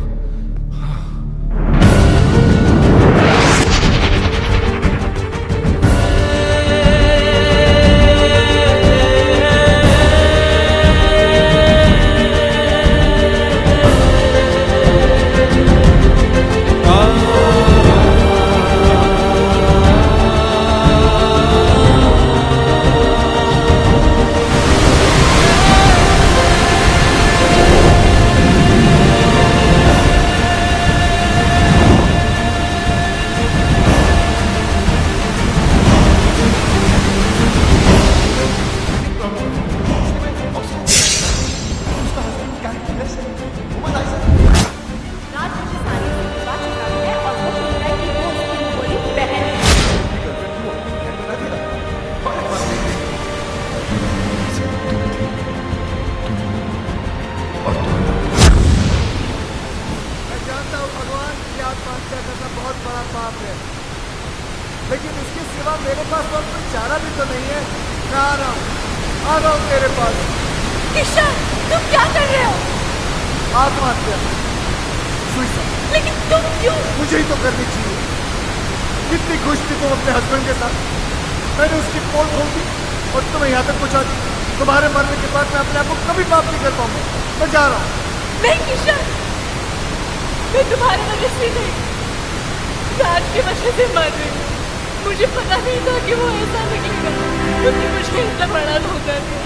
लेकिन इसके सिवा मेरे पास और कोई चारा भी तो नहीं है। मैं आ रहा हूँ तेरे पास। किशन, तुम क्या कर रहे हो? आत्महत्या। सुसाइड। लेकिन तुम क्यों? मुझे ही तो करनी चाहिए। कितनी खुश थी तुम अपने हस्बैंड के साथ, मैंने उसकी पोल खोल दी और तुम्हें यहाँ तक पहुँचा दी। तुम्हारे मरने के बाद मैं अपने आप को कभी माफ नहीं कर पाऊंगा। मैं जा रहा हूँ। नहीं किशन, मैं तुम्हारे वजह से नहीं, राज की वजह से मर रही हूँ। मुझे पता नहीं था कि वो ऐसा निकलेगा, क्योंकि मुझे इतना बड़ा धोखा दिया।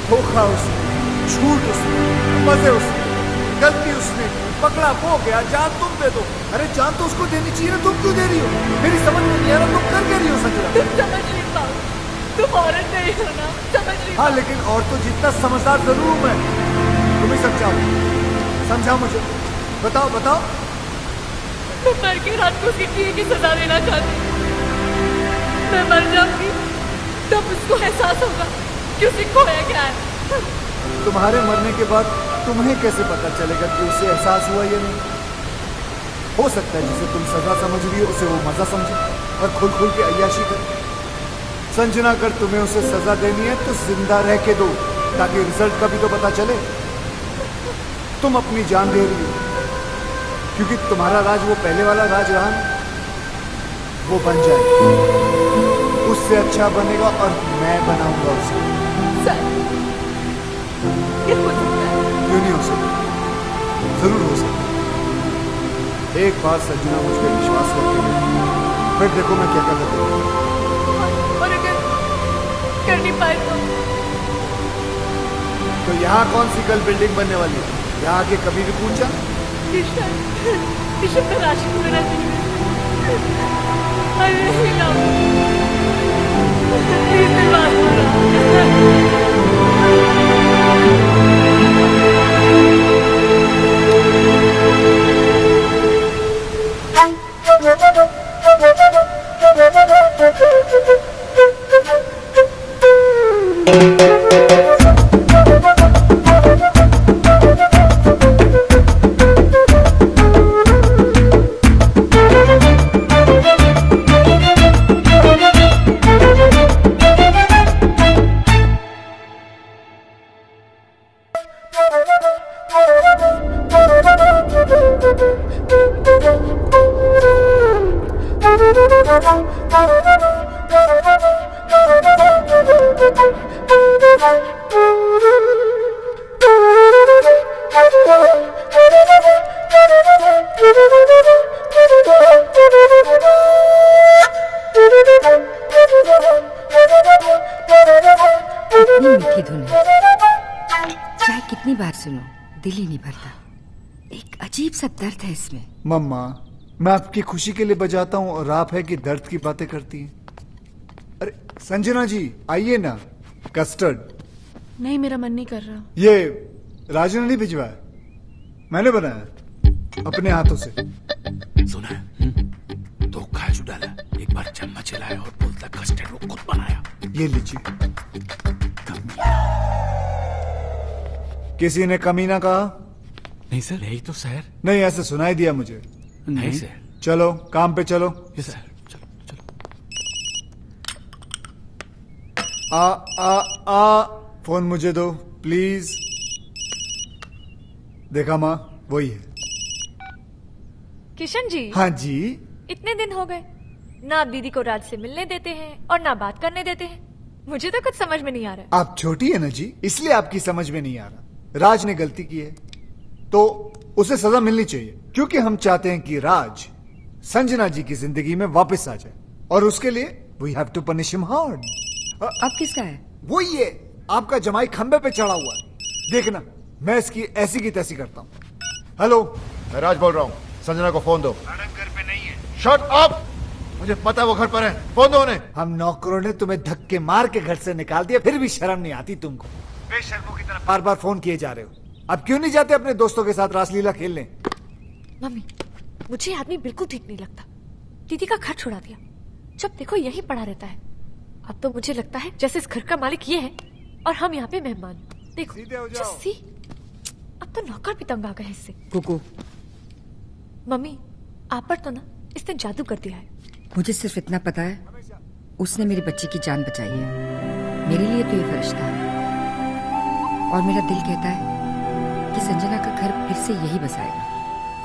धोखा उसने, झूठ उसने, मजे उसने, गलती उसने, पकड़ा वो गया। जान तुम दे दो। अरे जान तो उसको देनी चाहिए ना, तुम क्यों दे रही हो? मेरी समझ में नहीं आ रहा तुम कर क्या रही हो संजना? तुम समझ नहीं पाओ, तुम औरत नहीं हो ना, समझ नहीं। हाँ लेकिन और तो जितना समझदार जरूर हूं मैं। तुम ही समझाओ मुझे। बताओ बताओ। मैं मर के रात को उसकी किए की सजा देना चाहती हूँ। मैं मर जाऊंगी तब उसको एहसास होगा कि उसे खोया क्या है। तुम्हारे मरने के बाद तुम्हें कैसे पता चलेगा कि उसे एहसास हुआ या नहीं? हो सकता है जिसे तुम सजा समझ रही हो उसे वो मजा समझे और खुल के अय्याशी करे। संजना, अगर तुम्हें उसे सजा देनी है तो जिंदा रह के दो, ताकि रिजल्ट का भी तो पता चले। तुम अपनी जान दे रही हो क्योंकि तुम्हारा राज वो पहले वाला राज रहा ना, वो बन जाए, उससे अच्छा बनेगा और मैं बनाऊंगा उसे। सर, ये हो सकता है? क्यों नहीं हो सकता? जरूर हो सकता। एक बार संजना मुझ पर विश्वास करके देखो, फिर देखो मैं क्या क्या करता हूँ। और अगर कर नहीं पाए तो यहाँ कौन सी कल बिल्डिंग बनने वाली है? या आगे कभी भी पूछा? किशन का राशि को मेरा दिल I really love you. Please मेरी बात सुनो। मीठी धुन है, चाहे कितनी बार सुनो दिल ही नहीं भरता। एक अजीब सा दर्द है इसमें। मम्मा, मैं आपकी खुशी के लिए बजाता हूँ और आप है कि दर्द की बातें करती हैं। अरे संजना जी आइए ना, कस्टर्ड। नहीं, मेरा मन नहीं कर रहा। ये राजू ने नहीं भिजवाया, मैंने बनाया अपने हाथों से। सुना है? तो खाया डाला, एक बार चम्मच हिलाया और बोलता कस्टर्ड वो खुद बनाया। ये लीजिए। किसी ने कमीना कहा? नहीं सर, यही तो सर। नहीं, ऐसे सुनाई दिया मुझे। नहीं सर। चलो काम पे चलो। यस सर, चलो चलो। फोन मुझे दो प्लीज। देखा माँ, वही है। किशन जी। हाँ जी। इतने दिन हो गए, ना आप दीदी को राज से मिलने देते हैं और ना बात करने देते हैं। मुझे तो कुछ समझ में नहीं आ रहा। आप छोटी है ना जी, इसलिए आपकी समझ में नहीं आ रहा। राज ने गलती की है तो उसे सजा मिलनी चाहिए, क्योंकि हम चाहते हैं कि राज संजना जी की जिंदगी में वापस आ जाए, और उसके लिए we have to punish him hard. अब किसका है? वो ये आपका जमाई खंबे पे चढ़ा हुआ है, देखना मैं इसकी ऐसी की तैसी करता हूँ। हेलो, मैं राज बोल रहा हूँ, संजना को फोन दो। मैडम घर पे नहीं है। शट अप, मुझे पता है वो घर पर है, फोन दो उन्हें। हम नौकरों ने तुम्हें धक्के मार के घर से निकाल दिया, फिर भी शर्म नहीं आती तुमको? बेशर्मों की तरफ बार बार फोन किए जा रहे हो। अब क्यों नहीं जाते अपने दोस्तों के साथ रासलीला खेलने? मम्मी, मुझे आदमी बिल्कुल ठीक नहीं लगता। दीदी का घर छुड़ा दिया, जब देखो यही पड़ा रहता है। अब तो मुझे लगता है जैसे इस घर का मालिक ये है और हम यहाँ पे मेहमान। देखो सीधे हो जाओ। जस्सी, अब तो नौकर भी तंग आ गए इससे। कुकू, मम्मी, आप पर तो ना इसने जादू कर दिया है। मुझे सिर्फ इतना पता है, उसने मेरी बच्ची की जान बचाई है। मेरे लिए तो ये फरिश्ता है, और मेरा दिल कहता है कि संजना का घर फिर से यही बसाएगा।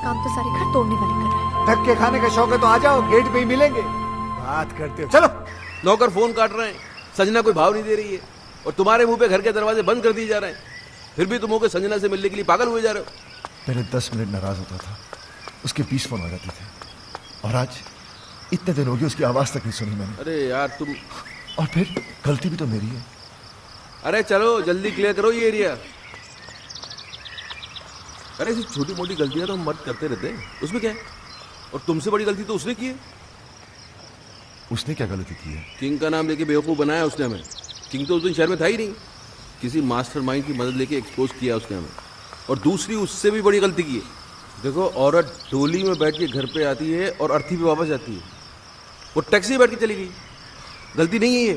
काम तो सारे घर तोड़ने वाले कर रहा है। धक्के खाने का शौक है तो आ जाओ, गेट पे ही मिलेंगे। बात करते हो, चलो। नौकर फोन काट रहे हैं, संजना कोई भाव नहीं दे रही है, और तुम्हारे मुंह पे घर के दरवाजे बंद कर दिए जा रहे हैं। फिर भी तुम होकर संजना से मिलने के लिए पागल हुए जा रहे हो। पहले 10 मिनट नाराज होता था, उसके 20 फोन आ जाते थे, और आज इतने दिन हो गए उसकी आवाज तक नहीं सुनी मैंने। अरे यार तुम, और फिर गलती भी तो मेरी है। अरे चलो जल्दी क्लियर करो ये एरिया। अरे ऐसी छोटी मोटी गलतियां तो हम मर्द करते रहते हैं, उसमें क्या है? और तुमसे बड़ी गलती तो उसने की है। उसने क्या गलती की है? किंग का नाम लेके बेवकूफ बनाया उसने हमें। किंग तो उस दिन शहर में था ही नहीं, किसी मास्टरमाइंड की मदद लेके एक्सपोज किया उसने हमें। और दूसरी उससे भी बड़ी गलती की है। देखो, औरत डोली में बैठ के घर पे आती है और अर्थी पे वापस जाती है, वो टैक्सी में बैठ के चली गई। गलती नहीं है ये।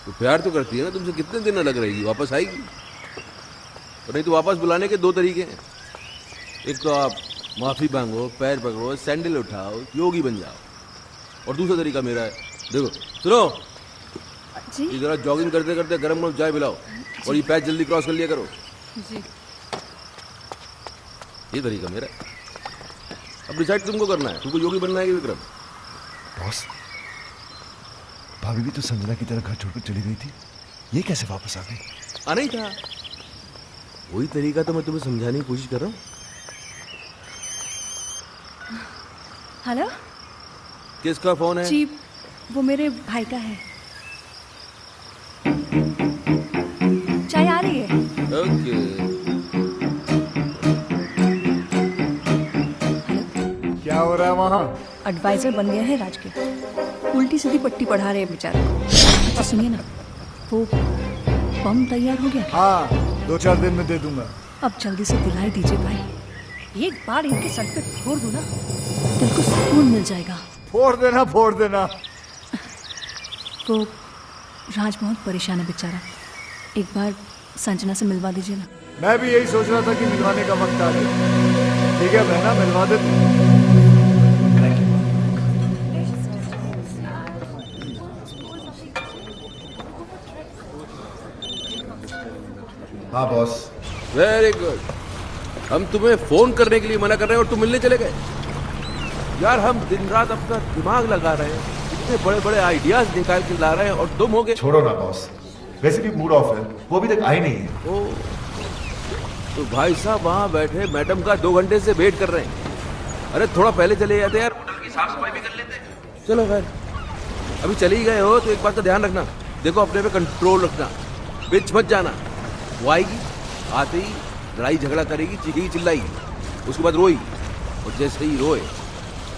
तो प्यार तो करती है ना तुमसे, कितने दिन अलग रहेगी, वापस आएगी। और नहीं तो वापस बुलाने के 2 तरीके हैं। एक तो आप माफी मांगो, पैर पकड़ो, सैंडल उठाओ, योगी बन जाओ। और दूसरा तरीका मेरा है, देखो सुनो जी। ये जरा जॉगिंग करते करते गर्म गर्म चाय पिलाओ, और ये पैच जल्दी क्रॉस कर लिया करो जी। ये तरीका मेरा है। अब डिसाइड तुमको करना है, तुमको योगी बनना है कि विक्रम। बॉस, भाभी भी तो संजना की तरह घर छोड़कर चली गई थी, ये कैसे वापस आ गई? आना ही था, वही तरीका तो मैं तुम्हें समझाने की कोशिश कर रहा हूँ। हेलो किसका फोन है? जी, वो मेरे भाई का है। चाय आ रही है? ओके। हाँ एडवाइजर बन गया है राज के। उल्टी सीधी पट्टी पढ़ा रहे हैं बेचारे को। अच्छा सुनिए ना, वो बम तैयार हो गया? हाँ 2-4 दिन में दे दूंगा। अब जल्दी से दिलाई दीजिए भाई, एक बार इनके सर पे फोड़ दो ना, दिल को सुकून मिल जाएगा। फोड़ देना फोड़ देना। वो राज बहुत परेशान है बेचारा, एक बार संजना से मिलवा दीजिए ना। मैं भी यही सोच रहा था कि मिलवाने का वक्त आ गया। ठीक है बहना, मिलवा देते। हाँ बॉस। Very good. हम तुम्हें फोन करने के लिए मना कर रहे हैं और तुम मिलने चले गए। यार हम दिन रात अपना दिमाग लगा रहे हैं, इतने बड़े बड़े आइडियाज निकाल के ला रहे हैं और तुम हो गए। छोड़ो ना बॉस, वैसे भी मूड ऑफ है, वो अभी तक आई नहीं है। ओ, तो भाई साहब वहाँ बैठे मैडम का 2 घंटे से वेट कर रहे हैं। अरे थोड़ा पहले चले जाते यार, होटल की साफ सफाई भी कर लेते। चलो खैर, अभी चले ही गए हो तो एक बात का ध्यान रखना, देखो अपने पे कंट्रोल रखना, बीच मत जाना। वो आएगी, आते ही लड़ाई झगड़ा करेगी, चीखेगी चिल्लाएगी, उसके बाद रोई, और जैसे ही रोए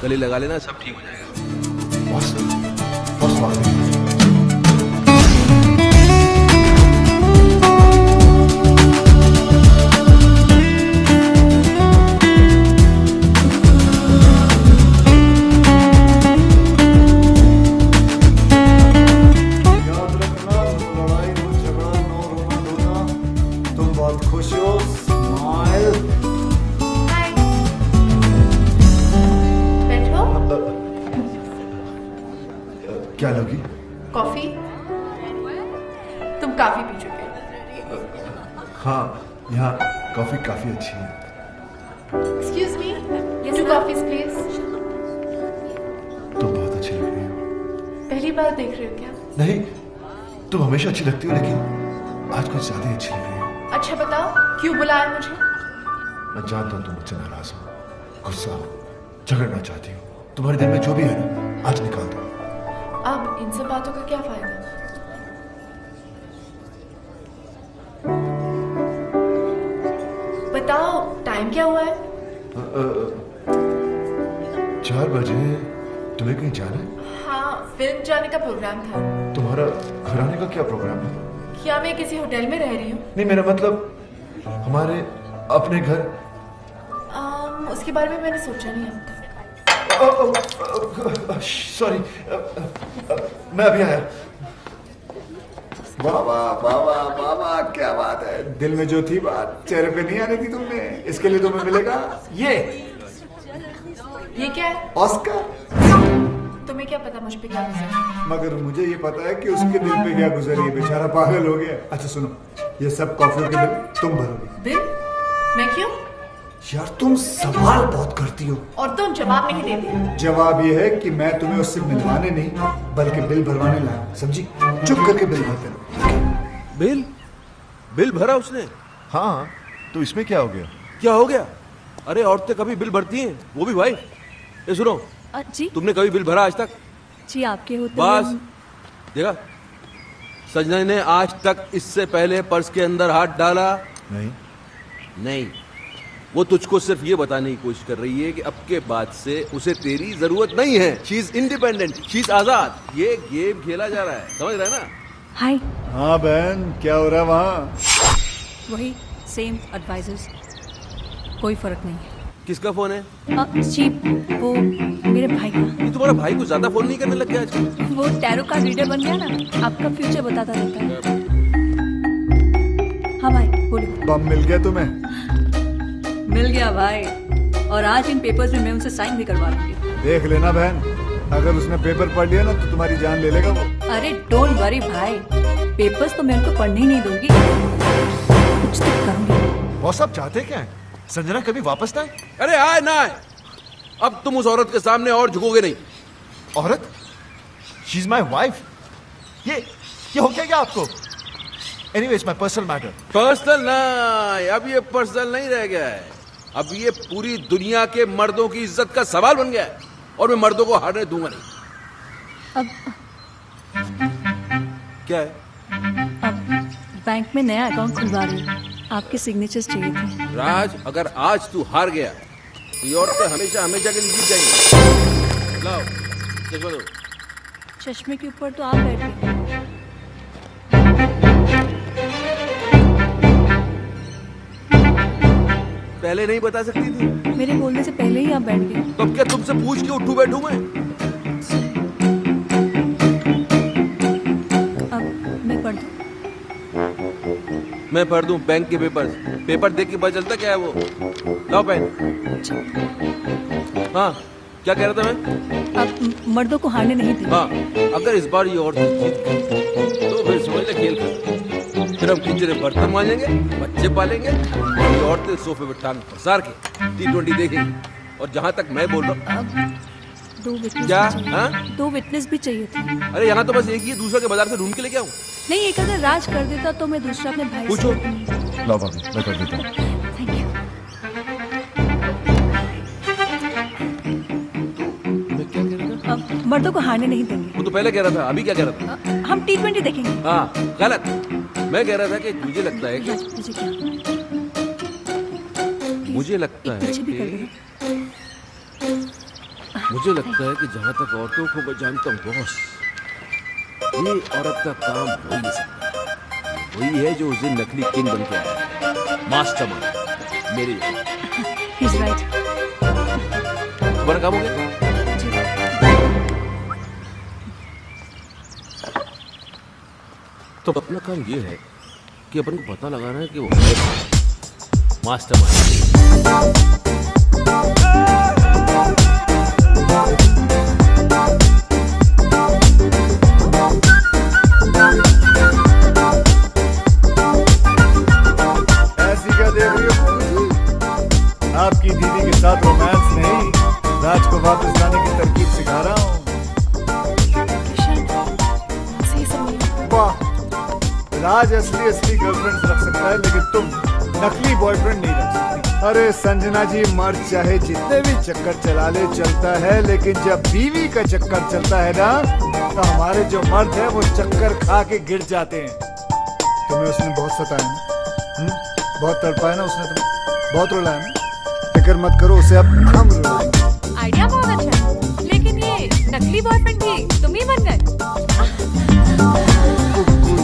गले लगा लेना, सब ठीक हो जाएगा। बॉस बॉस आ गए। क्या लोगी? कॉफी? तुम काफी पी चुके हो। हाँ, यहाँ कॉफी काफी अच्छी है। Excuse me, 2 coffees please। तुम बहुत अच्छी लग रही हो। पहली बार देख रहे हो क्या? नहीं, तुम हमेशा अच्छी लगती हो, लेकिन आज कुछ ज्यादा ही अच्छी लग रही हो। अच्छा बताओ, क्यों बुलाया मुझे? मैं जानता हूँ तुम मुझसे नाराज हो, गुस्सा हो, झगड़ना चाहती हो। तुम्हारे दिल में जो भी है ना, आज निकाल दो। अब इन सब बातों का क्या फायदा? बताओ टाइम क्या हुआ है? 4 बजे। तुम्हें कहीं जाना है? हाँ, फिल्म जाने का प्रोग्राम था। तुम्हारा घर आने का क्या प्रोग्राम है? क्या मैं किसी होटल में रह रही हूँ? नहीं, मेरा मतलब हमारे अपने घर। उसके बारे में मैंने सोचा नहीं अब तक। सॉरी, मैं अभी आया। बाबा बाबा बाबा, क्या बात है। दिल में जो थी बात चेहरे पे नहीं आने दी तुमने, इसके लिए तुम्हें मिलेगा ये क्या है? ऑस्कर। तुम्हें क्या पता मुझ पे क्या गुजरा? मगर मुझे ये पता है कि उसके दिल पे क्या गुजरी है, बेचारा पागल हो गया। अच्छा सुनो, ये सब कॉफी के बिल तुम भरोगे। बिल? मैं क्यों? यार तुम सवाल बहुत करती हो और तुम जवाब नहीं देती। जवाब ये है कि मैं तुम्हें उससे मिलवाने नहीं बल्कि बिल भरवाने लाया, समझी? चुप करके बिल भरते रहो। बिल भरा उसने? हाँ, तो इसमें क्या हो गया? क्या हो गया? अरे औरतें कभी बिल भरती हैं, वो भी भाई। ये सुनो, जी तुमने कभी बिल भरा आज तक? जी आपके होते बस देखा, संजना ने आज तक इससे पहले पर्स के अंदर हाथ डाला नहीं। वो तुझको सिर्फ ये बताने की कोशिश कर रही है कि अब के बाद से उसे तेरी जरूरत नहीं है। She is independent, she is आजाद। ये गेम खेला जा रहा है, समझ रहा है ना? हाय। हाँ बहन, क्या हो रहा है वहाँ? वही सेम एडवाइजर्स, कोई फर्क नहीं है। किसका फोन है? जी वो मेरे भाई का। तुम्हारा भाई को ज्यादा फोन नहीं करने लग गया आजकल? वो टैरो का रीडर बन गया ना, आपका फ्यूचर बताता रहता है। हाँ भाई बोलो। बम मिल गया तुम्हें? मिल गया भाई, और आज इन पेपर्स में मैं उनसे साइन भी करवा लूंगी। देख लेना बहन, अगर उसने पेपर पढ़ लिया ना तो तुम्हारी जान ले लेगा वो। अरे डोंट वरी भाई, पेपर्स तो मैं उनको पढ़ने ही नहीं दूंगी, कुछ तो करूंगी। बॉस आप चाहते क्या है? संजना कभी वापस ना आए? अरे आए ना आए, अब तुम उस औरत के सामने और झुकोगे नहीं। औरत? She is my wife. ये हो क्या आपको? Anyways my personal matter. Personal ना, अब ये पर्सनल नहीं रह गया है, अब ये पूरी दुनिया के मर्दों की इज्जत का सवाल बन गया है, और मैं मर्दों को हारने दूंगा नहीं। अब क्या है? अब बैंक में नया अकाउंट खुलवा रही हूँ, आपके सिग्नेचर्स चाहिए थे। राज, अगर आज तू हार गया तो ये औरतें हमेशा हमेशा के लिए जीत जाएंगी। चश्मा दो। चश्मे के ऊपर तो आप बैठ गए। पहले नहीं बता सकती थी? मेरे बोलने से पहले ही आप बैठ गए। तो अब क्या तुमसे पूछ के उठूं बैठूं मैं? अब मैं पढ़ दूं? मैं पढ़ दूं बैंक के पेपर देख के पता चलता क्या है वो। लाओ पेन। हाँ, क्या कह रहा था मैं? आप मर्दों को हारने नहीं देंगे। हाँ, अगर इस बार ये औरतें जीत गई तो फिर समझ ले खेल खत्म। फिर हम किचन में बर्तन मांजेंगे, बच्चे पालेंगे और ये औरतें सोफे पे टांग पसार के T20 देखेंगी। और जहाँ तक मैं बोल रहा हूँ, दो विटनेस क्या? भी चाहिए। हाँ? 2 विटनेस भी चाहिए थे। अरे यहाँ तो बस एक ही है, दूसरा के बाजार से ढूंढ के लेके आऊँ। नहीं, एक अगर राज कर देता तो मैं दूसरा अपने भाई पूछो। से। लाओ भाभी, मैं कर देता हूँ। Thank you. मैं क्या कह रहा था? अब मर्दों को हारने नहीं देंगे। वो तो पहले कह रहा था, अभी क्या कह रहा था? हम T20 देखेंगे। हाँ, गलत। मैं कह रहा था कि मुझे लगता है कि मुझे क्या? मुझे लगता है पीछे भी कर कि देना। मुझे लगता है कि जहाँ तक औरतों को मैं जानता हूँ बॉस, ये औरत का काम हो ही नहीं सकता। वही है जो उस दिन नकली किंग बन के आया, मास्टरमाइंड मेरे जैसा। He's right। तुम्हारा काम हो गया? तो अपना काम ये है कि अपन को पता लगाना है कि वो मास्टरमाइंड। ऐसी क्या देख रही हो जी? आपकी दीदी के साथ रोमांस नहीं, राज को वापस जाने की तरकीब सिखा रहा हूँ। सही समय। वाह, राज असली गर्लफ्रेंड रख सकता है, लेकिन तुम नकली बॉयफ्रेंड नहीं रख सकती। अरे संजना जी, मर्द चाहे जितने भी चक्कर चला ले चलता है, लेकिन जब बीवी का चक्कर चलता है ना, तो हमारे जो मर्द है वो चक्कर खा के गिर जाते हैं। तुम्हें उसने बहुत सताया ना, बहुत तड़पाया ना उसने तुम्हें, बहुत रुलाया ना। फिक्र मत करो, उसे अब हम रुलाएंगे। आइडिया बहुत अच्छा है, लेकिन ये नकली बॉयफ्रेंड भी तुम ही बन गए।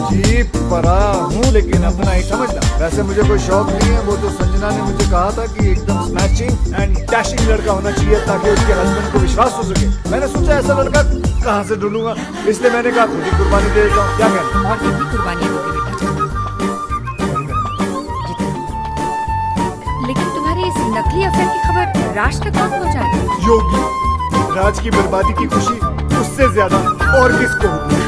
जी पराया हूँ, लेकिन अपना ही समझना। वैसे मुझे कोई शौक नहीं है, वो तो संजना ने मुझे कहा था कि एकदम स्नैचिंग एंड डैशिंग लड़का होना चाहिए ताकि उसके हस्बैंड को विश्वास हो सके। मैंने सोचा ऐसा लड़का कहाँ से ढूंढूंगा, इसलिए मैंने कहा खुद ही कुर्बानी दे देता हूँ। क्या कहना? और कितनी कुर्बानियां दोगे बेटा? लेकिन तुम्हारी इस नकली अफेयर की खबर राज तक कब पहुंचाएगी? योगी, राज की बर्बादी की खुशी उससे ज्यादा और किसको होगी?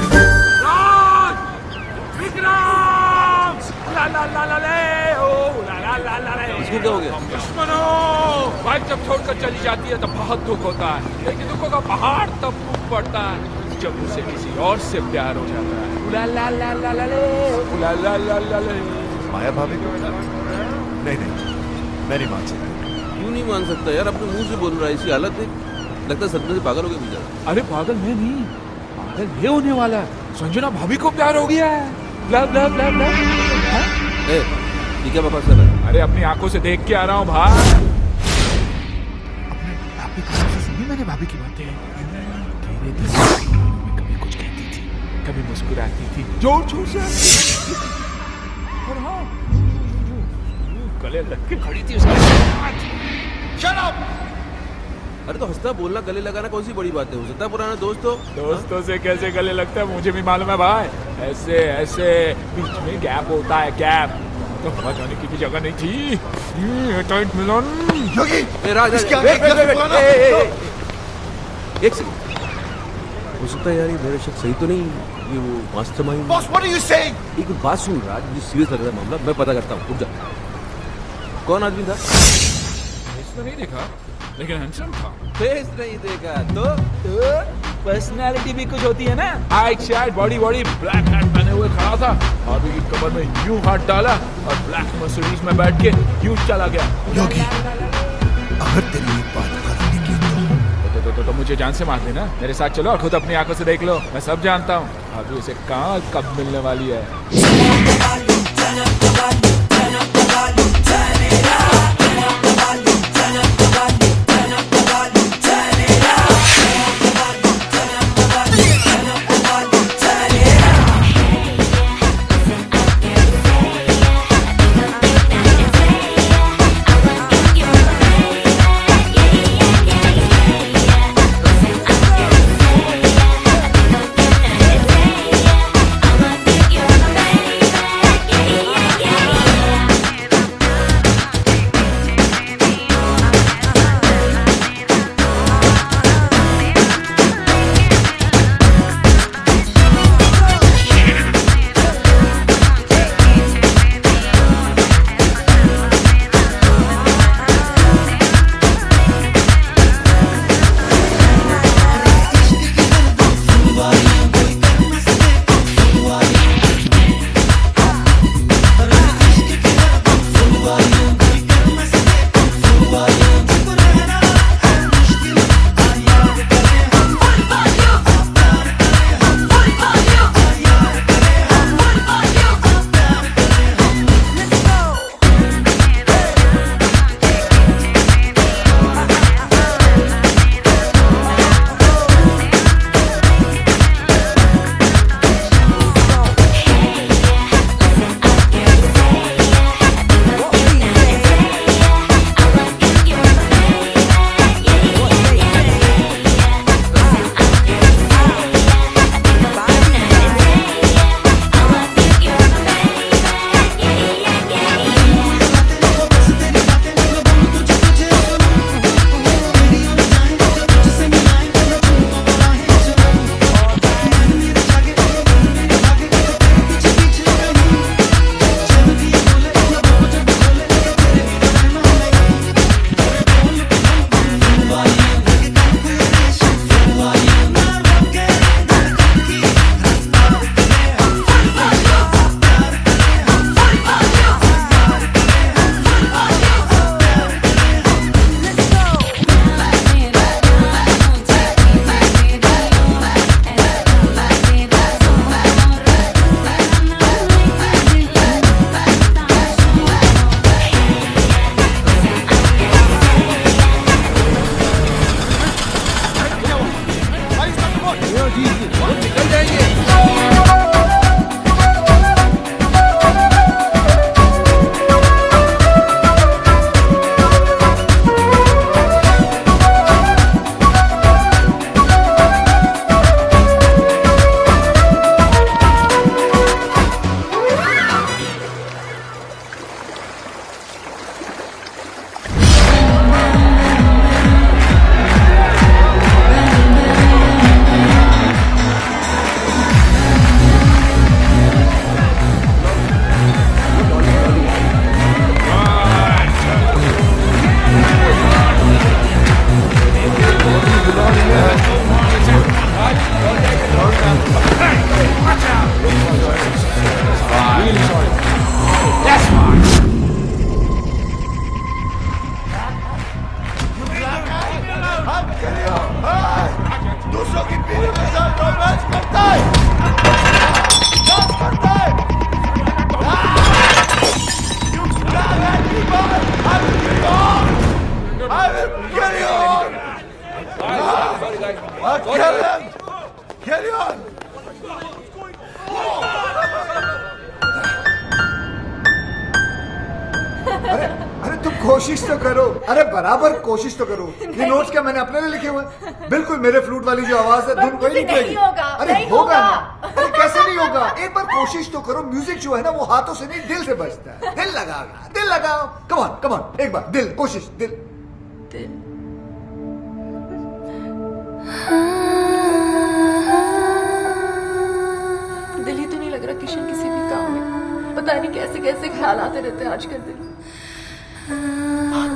इसको क्या हो गया? वाइफ जब छोड़कर चली जाती है तो बहुत दुख होता है, लेकिन दुखों का पहाड़ तब टूट पड़ता है जब उसे किसी और से प्यार हो जाता है। उला ला ला ला ला ले, उला ला ला ला ले। माया भाभी को नहीं, मैं नहीं मान सकता। क्यों नहीं मान सकता यार? अपने मुंह से बोल रहा है, इसी हालत है। लगता है सपने से पागल हो गया बेचारा। अरे पागल मैं नहीं, पागल ये होने वाला है। संजना भाभी को प्यार हो गया है। Love love love love. ये क्या बकवास कर रहा है? अरे अपनी आंखों से देख के आ रहा हूँ भाई। अपने भाभी की सबसे सुनी मैंने भाभी की बातें। धीरे धीरे में कभी कुछ कहती थी, कभी मुस्कुराती थी, जोर जोर से। और हाँ, गले लग के खड़ी थी उसके साथ। Shut up! अरे तो हंसना बोलना गले लगाना कौन सी बड़ी बात है? हो सकता है पुराना दोस्त हो। दोस्तों से कैसे गले लगता है मुझे भी मालूम है भाई। ऐसे ऐसे बीच में गैप होता है, गैप। तो हवा जाने की भी जगह नहीं थी। टाइट मिलन। योगी, राज, इसके आगे एक सेकंड। हो सकता है यार ये मेरा शक सही तो नहीं, ये वो mastermind. Boss, what are you saying? एक बात सुन राज, मुझे सीरियस लग रहा है मामला, मैं पता करता हूँ। रुक जा। कौन आदमी था? फेस तो नहीं देखा, लेकिन हैंडसम था। फेस नहीं देखा तो पर्सनालिटी भी कुछ होती है ना। Height शाइट body body, black hat पहने हुए खड़ा था, भाभी की कमर में यूं हाथ डाला और ब्लैक मर्सिडीज में बैठ के यूं चला गया। योगी, अगर तेरी एक बात गलत निकली तो मुझे जान से मार देना। मेरे साथ चलो और खुद अपनी आंखों से देख लो। मैं सब जानता हूँ भाभी उसे कहाँ कब मिलने वाली है। निकल जाएंगे। दूसरों की बीवी के साथ रोमांस करता है, डांस करता है। Carry on. अरे तुम कोशिश तो करो, अरे बराबर कोशिश तो करो। ये नोट्स क्या मैंने अपने लिए लिखे हुए? बिल्कुल मेरे फ्लूट वाली जो आवाज है धुन कोई नहीं नहीं होगा, अरे नहीं होगा होगा। ना, अरे कैसे नहीं होगा? एक बार कोशिश तो करो। म्यूजिक जो है ना वो हाथों से नहीं दिल से बजता है। दिल लगाओ, दिल लगाओ। कम ऑन एक बार दिल, कोशिश दिल। दिल ही तो नहीं लग रहा किशन किसी भी काम में। पता नहीं कैसे कैसे ख्याल आते रहते हैं आजकल दिल।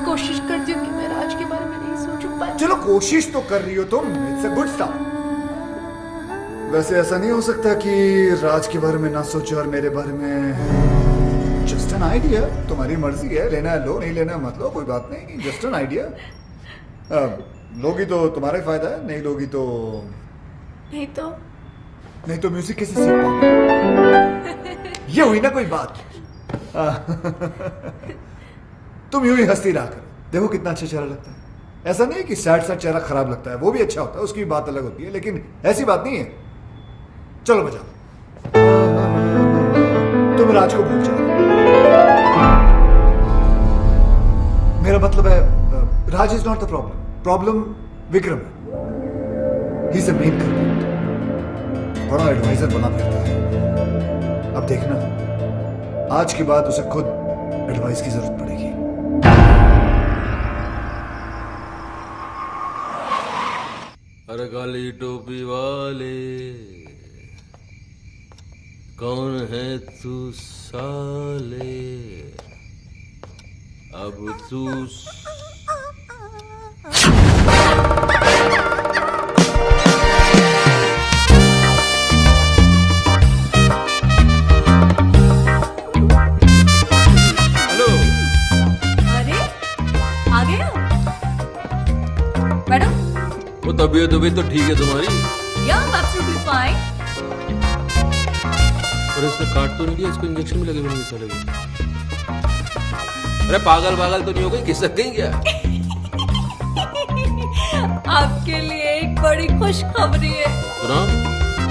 कोशिश करती हूँ कि मैं राज के बारे में नहीं सोचूं, पर चलो कोशिश तो कर रही हो तुम, इट्स अ गुड स्टार्ट। वैसे ऐसा नहीं हो सकता कि राज के बारे में ना सोचो और मेरे बारे में। जस्ट एन आइडिया, तुम्हारी मर्जी है, लेना है लो, नहीं लेना मत लो, कोई बात नहीं। Just an idea. लोगी तो तुम्हारा ही फायदा है, नहीं लोगी तो नहीं तो म्यूजिक कैसे सीख पाओगे? ये हुई ना कोई बात। तुम यूं ही हंसती रहा करो, देखो कितना अच्छा चेहरा लगता है। ऐसा नहीं कि सैड चेहरा खराब लगता है, वो भी अच्छा होता है, उसकी बात अलग होती है, लेकिन ऐसी बात नहीं है। चलो बजाओ। तुम राज को भूल जाओ। मेरा मतलब है Raj is not the problem Vikram है। He is the main culprit. बड़ा एडवाइजर बना फिरता है। अब देखना, आज के बाद उसे खुद एडवाइस की जरूरत पड़ेगी। अरे काली टोपी वाले, कौन है तू साले? अब तू हेलो। अरे आ गए हो मैडम? वो तबीयत तो ठीक है तुम्हारी? या एब्सोल्युटली फाइन। और इसने काट तो नहीं दिया, इसको इंजेक्शन भी लगे हुए नहीं साले को। अरे पागल तो नहीं हो गई, खिसक गई क्या? आपके लिए एक बड़ी खुशखबरी है। सुनाओ।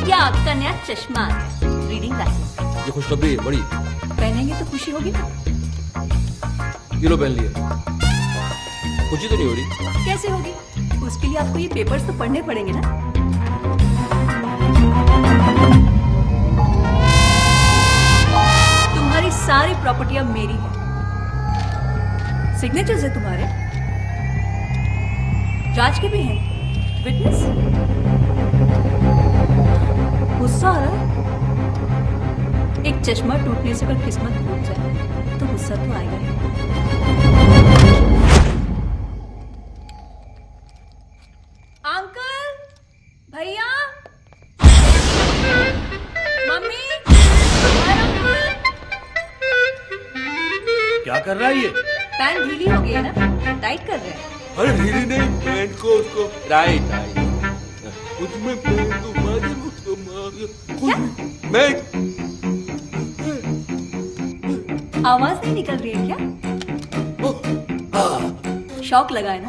या आपका नया चश्मा आ गया, रीडिंग ग्लासेस। ये खुशखबरी है बड़ी। पहनेंगे तो खुशी होगी ना? किलो पहन लिया, खुशी तो नहीं हो रही। कैसे होगी? उसके लिए आपको ये पेपर्स तो पढ़ने पड़ेंगे ना। तुम्हारी सारी प्रॉपर्टी अब मेरी है। सिग्नेचर्स है तुम्हारे, राज के भी हैं। विटनेस? गुस्सा आ रहा है? एक चश्मा टूटने से अगर किस्मत टूट जाए तो गुस्सा तो आएगा ही। अंकल, भैया, मम्मी, क्या कर रहा है ये? पैंट ढीली हो गई है ना, टाइट कर रहे हैं। अरे ढीली नहीं, पैंट को उसको टाइट उसमें पैंट को मार उसको मार। मैं आवाज नहीं निकल रही है क्या? शौक लगा है ना?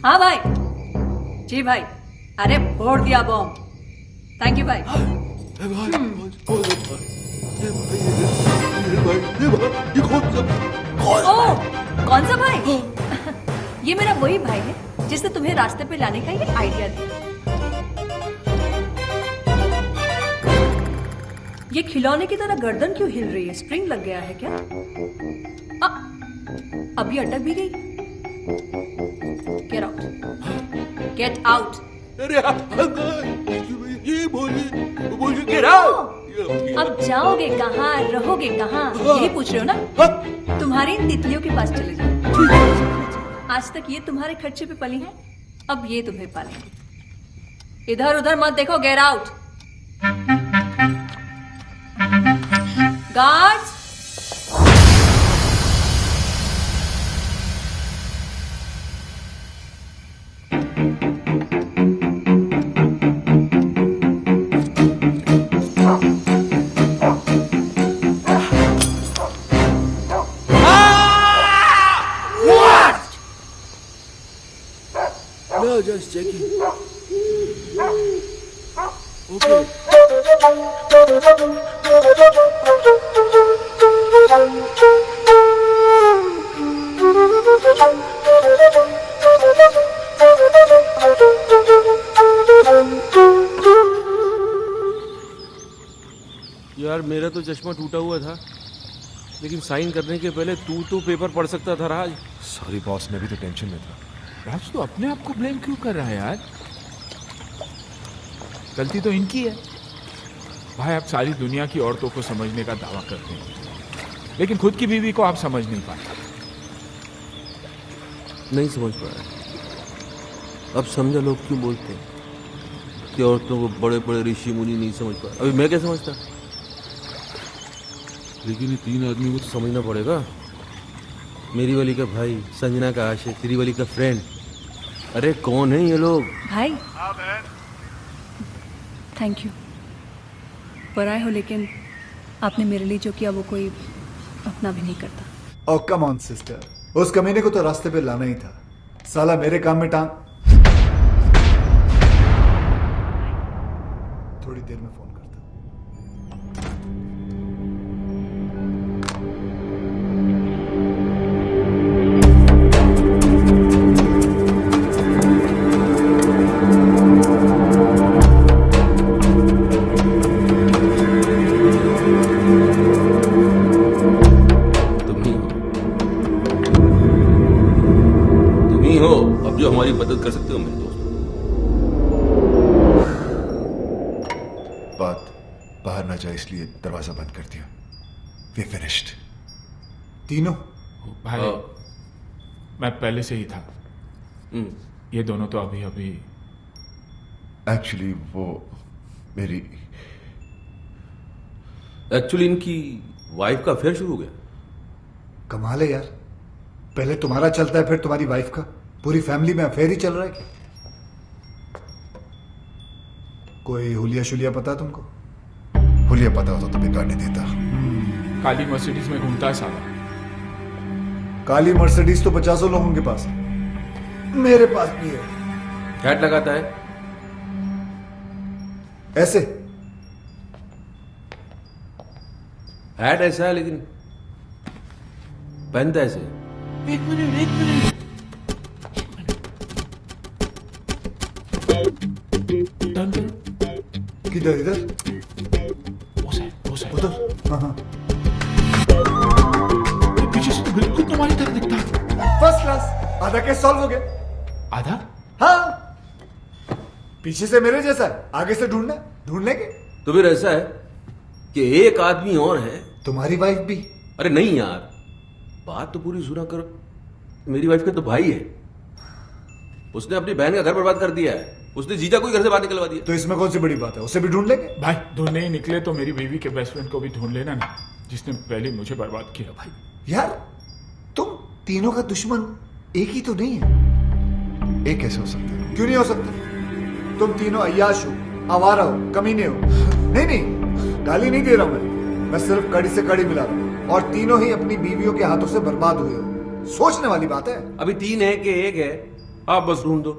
हाँ भाई, जी भाई, अरे फोड़ दिया बॉम्ब। थैंक यू भाई। ओ, कौन सा भाई? ये मेरा वही भाई है जिसने तुम्हें रास्ते पे लाने का ये आइडिया दिया। ये खिलौने की तरह गर्दन क्यों हिल रही है? स्प्रिंग लग गया है क्या? अभी अटक भी गई। Get out, get out. ये बोलिए गेट आउट। अब जाओगे कहाँ, रहोगे कहाँ, यही पूछ रहे हो ना? तुम्हारी इन तितलियों के पास चले जाओ। आज तक ये तुम्हारे खर्चे पे पली है, अब ये तुम्हें पालेंगे। इधर उधर मत देखो, get out. Guards, No, just checking. Okay. यार मेरा तो चश्मा टूटा हुआ था, लेकिन साइन करने के पहले तू तो पेपर पढ़ सकता था राज। सॉरी बॉस, मैं भी तो टेंशन में था। राज तो अपने आप को ब्लेम क्यों कर रहा है यार? गलती तो इनकी है। भाई आप सारी दुनिया की औरतों को समझने का दावा करते हैं, लेकिन खुद की बीवी को आप समझ नहीं पाते। नहीं समझ पाया। अब समझा लोग क्यों बोलते हैं कि औरतों को बड़े बड़े ऋषि मुनि नहीं समझ पाए। अभी मैं क्या समझता, लेकिन ये तीन आदमी को तो समझना पड़ेगा। मेरी वाली का भाई, संजना का आशिक, तेरी वाली का फ्रेंड। अरे कौन है ये लोग? भाई थैंक यू। पराए हो, लेकिन आपने मेरे लिए जो किया वो कोई अपना भी नहीं करता। ओह कम ऑन सिस्टर, उस कमीने को तो रास्ते पे लाना ही था। साला मेरे काम में टांग। थोड़ी देर में फोन करता। जो हमारी मदद कर सकते हो मेरे दोस्त। बात बाहर ना जाए इसलिए दरवाजा बंद कर दिया। We finished. तीनों भाई मैं पहले से ही था। ये दोनों तो अभी अभी एक्चुअली वो मेरी इनकी वाइफ का अफेयर शुरू हो गया। कमाल है यार, पहले तुम्हारा चलता है फिर तुम्हारी वाइफ का। पूरी फैमिली में अफेयर ही चल रहा है क्या? कोई हुलिया शुलिया पता है तुमको? हुलिया पता होता तो बेकार नहीं देता। काली मर्सिडीज में घूमता है साला। काली मर्सिडीज तो 50 लोगों के पास है, मेरे पास भी है। हैट लगाता है ऐसे। हैट ऐसा है लेकिन पहनता ऐसे। एक मिनट किधर? इधर उधर। हाँ। पीछे से तो बिल्कुल तुम्हारी तरह दिखता है। First class. आधा केस सॉल्व हो गया। आधा? हाँ, पीछे से मेरे जैसा है, आगे से ढूंढ लेंगे। तो फिर ऐसा है कि एक आदमी और है। तुम्हारी वाइफ भी? अरे नहीं यार, बात तो पूरी सुना करो। मेरी वाइफ का तो भाई है, उसने अपनी बहन का घर बर्बाद कर दिया है। उसने जीजा को ही घर से बाहर निकलवा दिया। तो इसमें कौन सी बड़ी बात है? उसे भी ढूंढ लेंगे। भाई ढूंढने ही निकले तो मेरी बीवी के बेस्ट फ्रेंड को भी ढूंढ लेना ना, जिसने पहले मुझे बर्बाद किया। भाई यार तुम तीनों का दुश्मन एक ही तो नहीं है। एक कैसे हो सकता है? क्यों नहीं हो सकता? तुम तीनों अय्याश हो, आवारा हो, कमीने हो। नहीं, गाली नहीं दे रहा मैं सिर्फ कड़ी से कड़ी मिला रहा हूं। और तीनों ही अपनी बीवियों के हाथों से बर्बाद हुए हो। सोचने वाली बात है। अभी 3 है कि 1 है आप बस ढूंढ दो।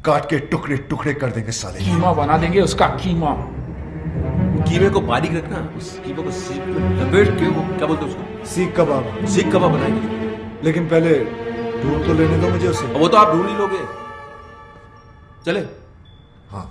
काट के टुकड़े टुकड़े कर देंगे साले। कीमा बना देंगे उसका, कीमा। कीमे को बारीक रखना, उस कीमे को सीख लपेट के, वो क्या बोलते हैं उसको, सीख कबाब। सीख कबाब बनाएंगे। लेकिन पहले ढूंढ तो लेने दो मुझे उसे। वो तो आप ढूंढ ही लोगे। चले। हाँ।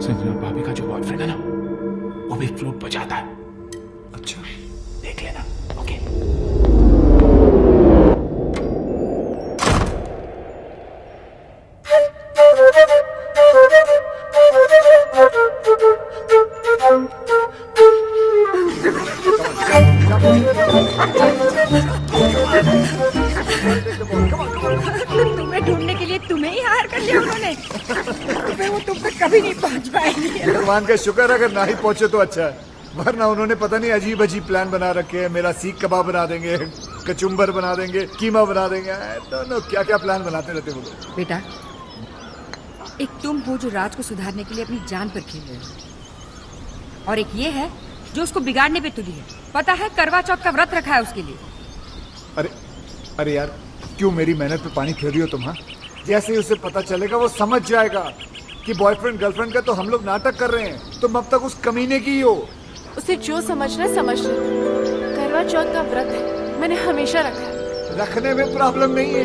संजना भाभी का जो बॉयफ्रेंड है ना, वो भी फ्लूट बजाता है। अच्छा, देख लेना। ओके। तुम्हें ढूंढने के लिए तुम्हें ही हायर कर लिया उन्होंने। फिर वो तुम तक कभी नहीं पहुंच पाएंगे। भगवान का शुक्र अगर ना ही पहुंचे तो अच्छा है, वरना उन्होंने पता नहीं अजीब अजीब प्लान बना रखे हैं। मेरा सीख कबाब बना देंगे, कचुम्बर बना देंगे, कीमा बना देंगे, दोनों क्या क्या प्लान बनाते रहते वो लोग। बेटा, एक तुम हो जो राज को सुधारने के लिए अपनी जान पर खेल रहे हो, और एक ये है जो उसको बिगाड़ने पे तुली है। पता है करवा चौथ का व्रत रखा है उसके लिए। अरे अरे यार, क्यों मेरी मेहनत पे पानी फेर रही हो तुम? हाँ, जैसे ही उसे पता चलेगा वो समझ जाएगा कि बॉयफ्रेंड गर्लफ्रेंड का तो हम लोग नाटक कर रहे हैं, तुम अब तक उस कमीने की ही हो। उसे जो समझना है समझ ले। करवा चौथ का व्रत है, मैंने हमेशा रखा है। रखने में प्रॉब्लम नहीं है,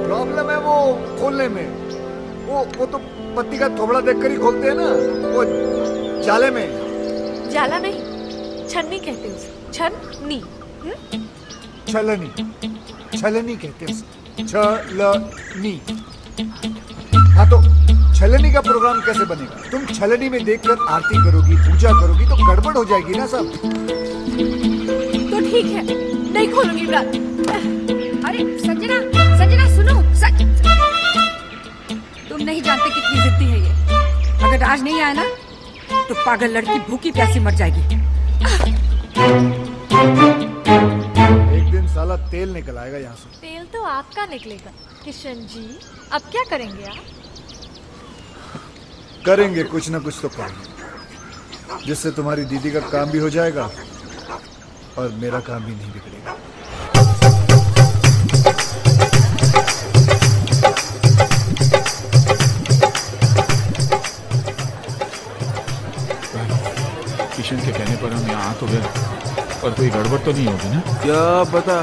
प्रॉब्लम है वो खोलने में। वो तो पत्ती का थोबड़ा देखकर ही खोलते हैं ना, वो जाले में। जाला नहीं, छन्नी कहते हैं उसे। छन्नी। छलनी, छलनी कहते हैं उसे। छलनी। हाँ, तो छलनी का प्रोग्राम कैसे बनेगा? तुम छलनी में देखकर आरती करोगी, पूजा करोगी तो गड़बड़ हो जाएगी ना सब। तो ठीक है, नहीं खोलूंगी व्रत। अरे संजना, संजना सुनो। तुम नहीं जानते कितनी जिद्दी है ये। अगर राज नहीं आया ना तो पागल लड़की भूखी प्यासी मर जाएगी। एक दिन साला तेल निकल आएगा यहाँ से। तेल तो आपका निकलेगा किशन जी। अब क्या करेंगे आप? करेंगे कुछ ना कुछ तो करेंगे, जिससे तुम्हारी दीदी का काम भी हो जाएगा और मेरा काम भी नहीं बिगड़ेगा। किशन के कहने पर हम यहाँ आ तो गए, और कोई गड़बड़ तो नहीं होगी ना? क्या पता।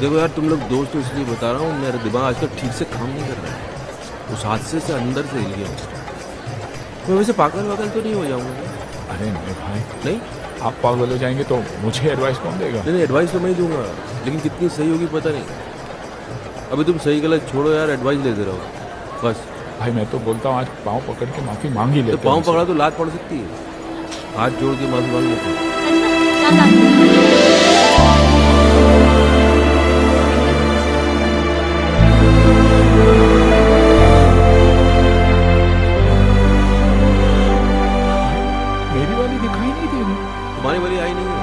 देखो यार, तुम लोग दोस्त हो इसलिए बता रहा हूँ, मेरा दिमाग आजकल ठीक से काम नहीं कर रहा है। उस हादसे से अंदर से हिल गया। मैं वैसे पागल वागल तो नहीं हो जाऊंगा? अरे नहीं भाई, नहीं। आप पागल हो जाएंगे तो मुझे एडवाइस कौन देगा? नहीं, एडवाइस तो मैं ही दूंगा, लेकिन कितनी सही होगी पता नहीं। अभी तुम सही गलत छोड़ो यार, एडवाइस लेते रहो बस। भाई मैं तो बोलता हूँ आज पाँव पकड़ के माफी मांग ही लेते। तो पाँव पकड़ा तो लात पड़ सकती है, हाथ जोड़ के माफी मांग लेते हैं। मेरी वाली दिखाई नहीं दे रही। तुम्हारी वाली आई नहीं है।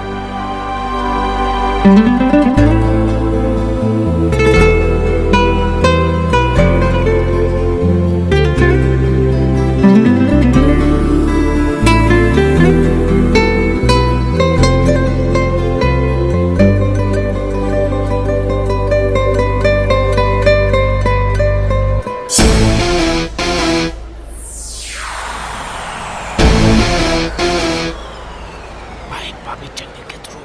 भाभी चलने के थ्रू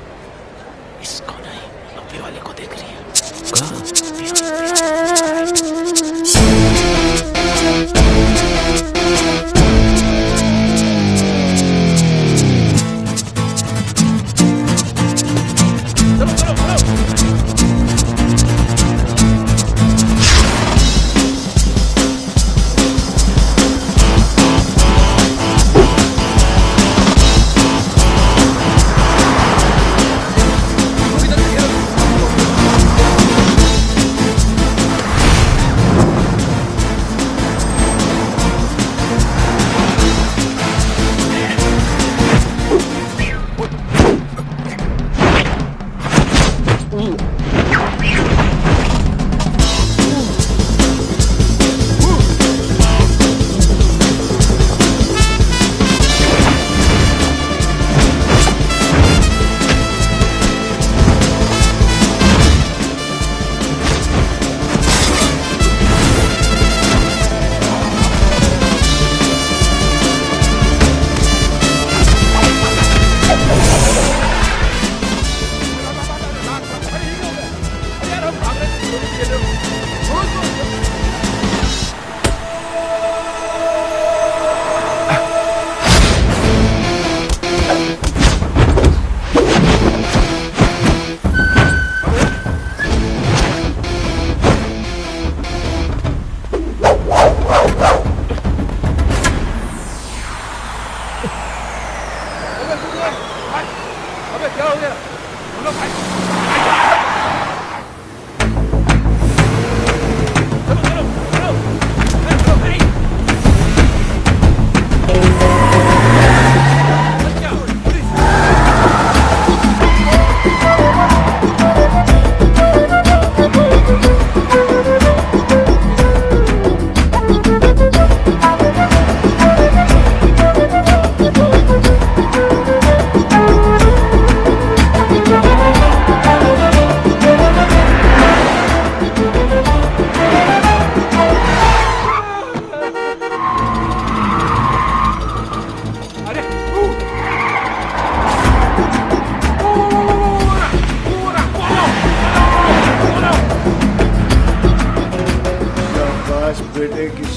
इसको नहीं, अभी वाले को देख रही है। Ooh.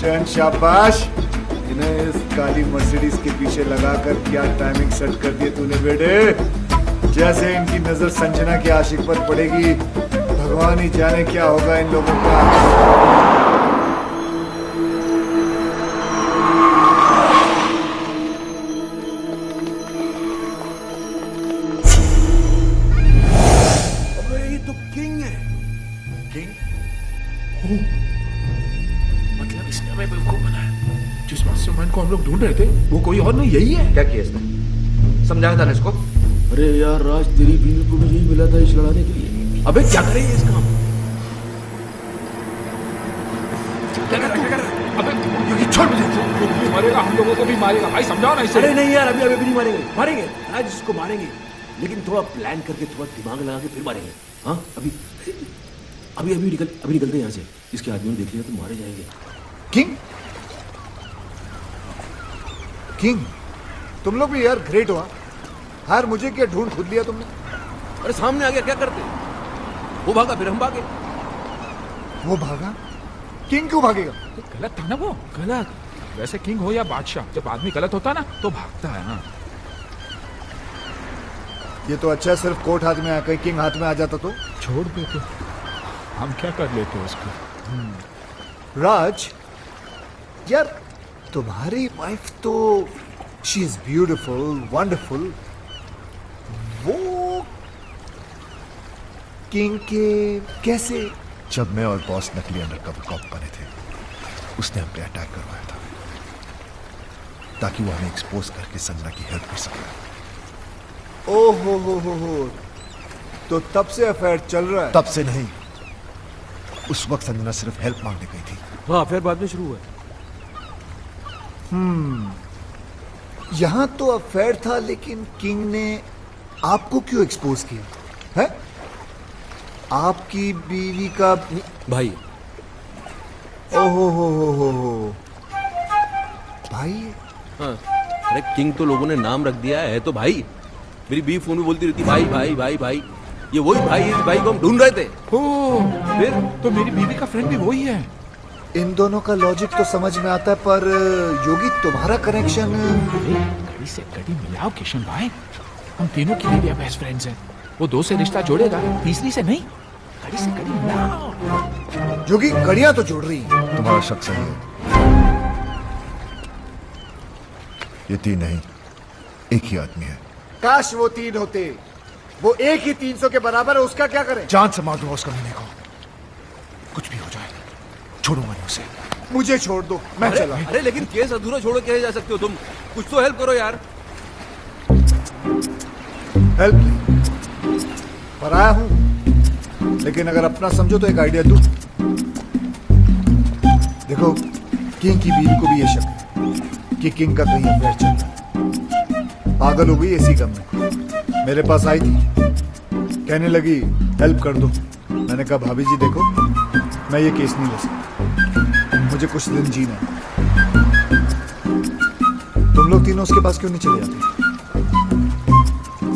रोशन शाबाश। इन्हें इस काली मर्सिडीज के पीछे लगाकर क्या टाइमिंग सेट कर दिए तूने बेटे। जैसे इनकी नजर संजना के आशिक पर पड़ेगी, भगवान ही जाने क्या होगा इन लोगों का। अबे ये तो किंग है। किंग? मतलब इसने हमें बेवकूफ बनाया। जिस मास्टरमाइंड को हम लोग ढूंढ रहे थे वो कोई और नहीं, यही है। क्या किया इसने? समझाया था ना इसको? अरे यार राज, तेरी बीवी को भी यही मिला था इस लड़ाने के लिए। अबे क्या करेंगे इस काम? क्या कर? अबे ये छोड़ मुझे। वो भी मारेगा, हम लोगों को भी मारेगा। भाई समझाओ ना इसे। अरे नहीं यार, अभी नहीं मारेंगे। राज इसको मारेंगे, लेकिन थोड़ा प्लान करके, थोड़ा दिमाग लगा के फिर मारेंगे। हाँ अभी निकलते हैं यहाँ से। इसके आदमी देख लिया तो मारे जाएंगे। किंग तुम लोग भी यार ग्रेट हो। हार मुझे क्या ढूंढ खुद लिया तुमने? अरे सामने आ गया, क्या करते? वो भागा, फिर हम भागे। वो भागा? किंग क्यों भागेगा? गलत था ना वो। गलत वैसे किंग हो या बादशाह, जब आदमी गलत होता ना तो भागता है ना। ये तो अच्छा है, सिर्फ कोर्ट हाथ में आकर किंग हाथ में आ जाता तो छोड़ देते, हम क्या कर लेते उसको। राज यार, तुम्हारी वाइफ तो शी इज ब्यूटिफुल, वंडरफुल। वो किंग के कैसे? जब मैं और बॉस नकली अंडरकवर कॉप बने थे, उसने हम पे अटैक करवाया था ताकि वो हमें एक्सपोज करके संजना की हेल्प कर सके। ओहो हो, तो तब से अफेयर चल रहा है? तब से नहीं, उस वक्त संजना सिर्फ हेल्प मांगने गई थी। हाँ, फिर बाद में शुरू हुआ। यहां तो अफेयर था, लेकिन किंग ने आपको क्यों एक्सपोज किया है? आपकी बीवी का भाई। ओहो हो भाई। हाँ, अरे किंग तो लोगों ने नाम रख दिया है तो भाई। मेरी बीवी फोन में बोलती रहती भाई भाई भाई भाई। ये वही भाई है, इस भाई को हम ढूंढ रहे थे। फिर तो मेरी बीवी का फ्रेंड भी वही है। इन दोनों का लॉजिक तो समझ में आता है, पर योगी तुम्हारा कनेक्शन। कड़ी से कड़ी मिलाओ किशन भाई, हम तीनों की भी बेस्ट फ्रेंड्स हैं। वो दो से रिश्ता जोड़ेगा, तीसरी से नहीं। कड़ी से कड़ी मिलाओ। योगी कड़ियां तो जोड़ रही हैं। तुम्हारा शक सही है, ये तीन नहीं, एक ही आदमी है। काश वो तीन होते। वो एक ही 300 के बराबर है, उसका क्या करें? जान से मार दूंगा उसका महीने को। कुछ भी हो जाए छोड़ूंगा नहीं उसे। मुझे छोड़ दो, मैं चला। अरे लेकिन केस अधूरा छोड़ो कैसे जा सकते हो तुम? कुछ तो हेल्प करो यार। हेल्प नहीं, पराया हूं, लेकिन अगर अपना समझो तो एक आइडिया दूं। देखो, किंग की बीवी को भी ये शक है कि किंग का कहीं अफेयर चल रहा है। पागल हो गई इसी गम में, मेरे पास आई थी, कहने लगी हेल्प कर दो। मैंने कहा भाभी जी देखो, मैं ये केस नहीं ले सकता, मुझे कुछ दिन जीना है। तुम लोग तीनों उसके पास क्यों नहीं चले जाते?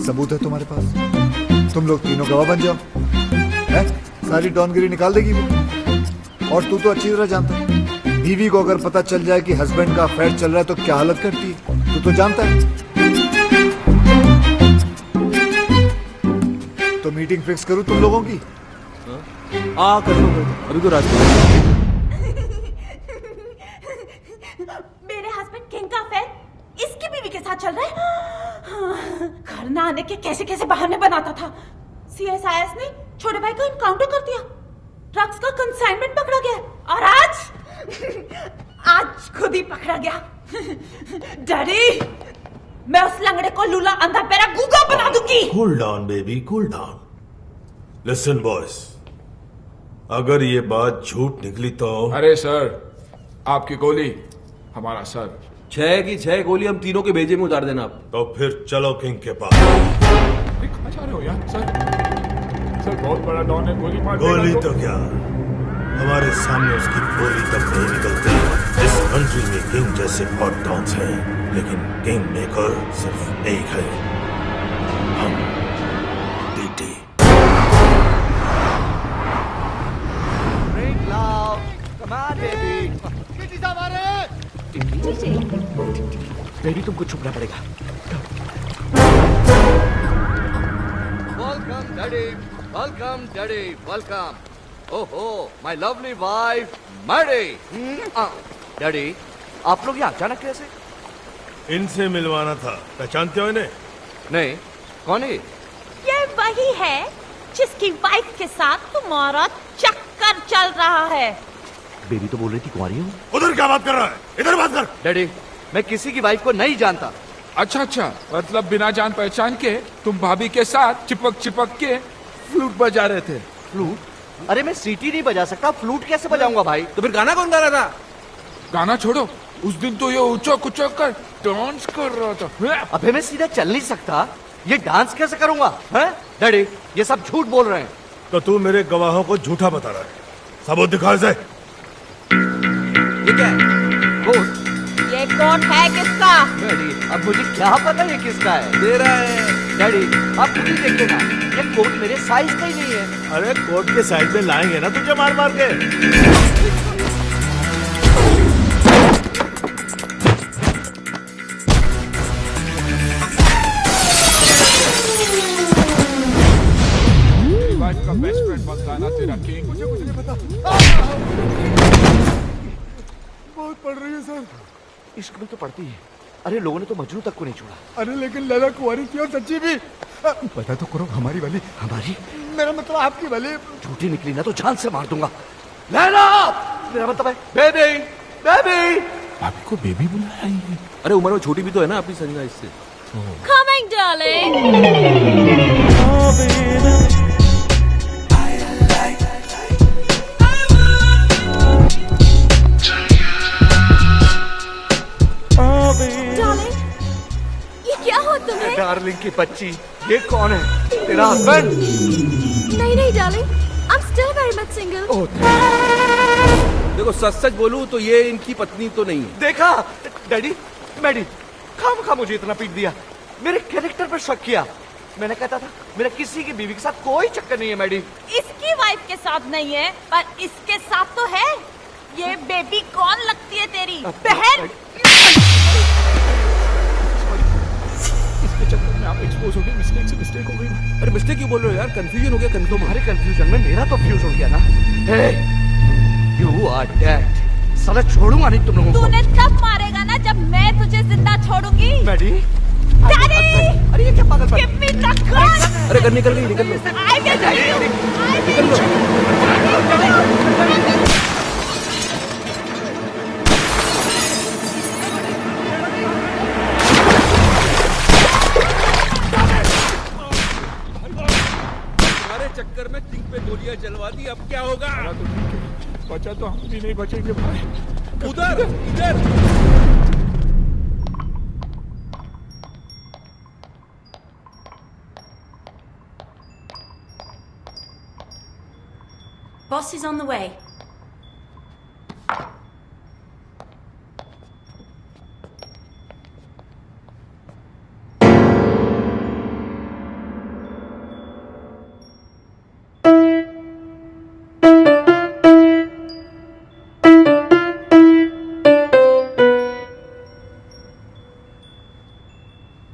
सबूत है तुम्हारे पास, तुम लोग तीनों गवाह बन जाओ। है? सारी डॉनगिरी निकाल देगी वो। और तू तो अच्छी तरह जानता है, बीवी को अगर पता चल जाए कि हस्बैंड का अफेयर चल रहा है तो क्या हालत करती है, तू तो जानता है। तो मीटिंग फिक्स करूं तुम लोगों की? कर दो। अभी तो रास्ते मेरे हस्बैंड किंग का अफेयर इसकी बीवी के साथ चल रहा है। घर ना आने के कैसे कैसे बहाने बनाता था। सीएसआईएस ने छोटे भाई को इनकाउंटर कर दिया, ड्रग्स का कंसाइनमेंट पकड़ा गया, और आज खुद ही पकड़ा गया। डैडी, मैं उस लंगड़े को लूला अंधा पैरा गूंगा बना दूंगी। Cool down baby, cool down. Listen boys, अगर ये बात झूठ निकली तो। अरे सर, आपकी गोली हमारा सर। 6 की 6 गोली हम तीनों के भेजे में उतार देना आप। तो फिर चलो किंग के पास। कहाँ जा रहे हो यार? सर बहुत बड़ा डॉन है, गोली मार देगा। गोली तो क्या, हमारे सामने उसकी गोली तक नहीं निकलती। इस कंट्री में किंग जैसे बहुत डॉन्स हैं, लेकिन किंग मेकर सिर्फ एक है, हम टीटी। Come on, baby. डैडी तुमको छुपना पड़ेगा। Welcome daddy, welcome daddy, welcome. ओहो, my lovely wife Maddy. Daddy, आप लोग यहाँ अचानक कैसे? इनसे मिलवाना था, पहचानते हो इन्हें? नहीं, कौन है? ये वही है जिसकी वाइफ के साथ तुम्हारा चक्कर चल रहा है। बेबी तो बोल रही थी कुंवारी हूँ। उधर क्या बात कर रहा है? इधर बात कर। डैडी, मैं किसी की वाइफ को नहीं जानता। अच्छा अच्छा, मतलब बिना जान पहचान के तुम भाभी के साथ चिपक के फ्लूट बजा रहे थे। फ्लूट? अरे मैं सीटी नहीं बजा सकता, फ्लूट कैसे बजाऊंगा भाई? तो फिर गाना कौन गा रहा था? गाना छोड़ो, उस दिन तो ये उचक उचक कर डांस कर रहा था। अबे मैं सीधा चल नहीं सकता, ये डांस कैसे करूंगा? हैं? डैडी, ये सब झूठ बोल रहे हैं। तो तू मेरे गवाहों को झूठा बता रहा है, सबूत दिखा इसे। ये क्या है? कोट? ये कोट है किसका? डैडी, अब मुझे क्या पता ये किसका है? दे रहा है। डैडी, आप खुद ही देखिए ना, ये कोट मेरे साइज का ही नहीं है। अरे कोट के साइज में लाएंगे ना तुझे मार मार के। का बेस्ट फ्रेंड बताना तेरा किंग। मुझे कुछ नहीं पता। बहुत पड़ रही है सर। इश्क में तो पड़ती है। अरे लोगों ने तो मजनू तक को नहीं छोड़ा। अरे लेकिन लैला कुंवारी थी और सच्ची भी। पता तो करो, हमारी वाली। हमारी? मेरा मतलब आपकी वाली। झूठी निकली ना तो जान से मार दूंगा। लैला! मेरा मतलब है बेबी, बेबी। भाभी को बेबी बुला रही है। अरे उम्र में छोटी भी तो है ना अपनी संजना इससे। Coming, darling. Darling, ये क्या हो तुम्हें? डार्लिंग की बच्ची, ये कौन है? तेरा हस्बैंड? नहीं नहीं darling, I'm still very much single. देखो सच बोलूं तो ये इनकी पत्नी तो नहीं है। देखा डैडी, मैडी, खामखा मुझे इतना पीट दिया, मेरे कैरेक्टर पर शक किया। मैंने कहता था मेरा किसी की बीवी के साथ कोई चक्कर नहीं है मैडी। इसकी वाइफ के साथ नहीं है, पर इसके साथ तो है। ये बेबी कौन लगती है तेरी बहन? इसके चक्कर में आप एक्सपोज हो गए, मिस्टेक हो गई। अरे मिस्टेक क्यों बोल रहे हो यार? कंफ्यूजन हो गया। तुम्हारे कंफ्यूजन में मेरा तो फ्यूज हो गया ना। हे, यू आर डेड। साला छोड़ूंगा नहीं तुम लोगों को। तूने तब मारेगा ना जब मैं तुझे जिंदा छोड़ूंगी। Maddie, daddy! अरे ये क्या पागल Give me the gun! अरे कर निकल गई, निकल लो। I will tell you! निकल लो। तुम्हारे चक्कर में किंग पे गोलियां चलवा दी, अब क्या होगा? बचा तो हम भी नहीं बचेंगे भाई। उधर इधर। Boss is on the way.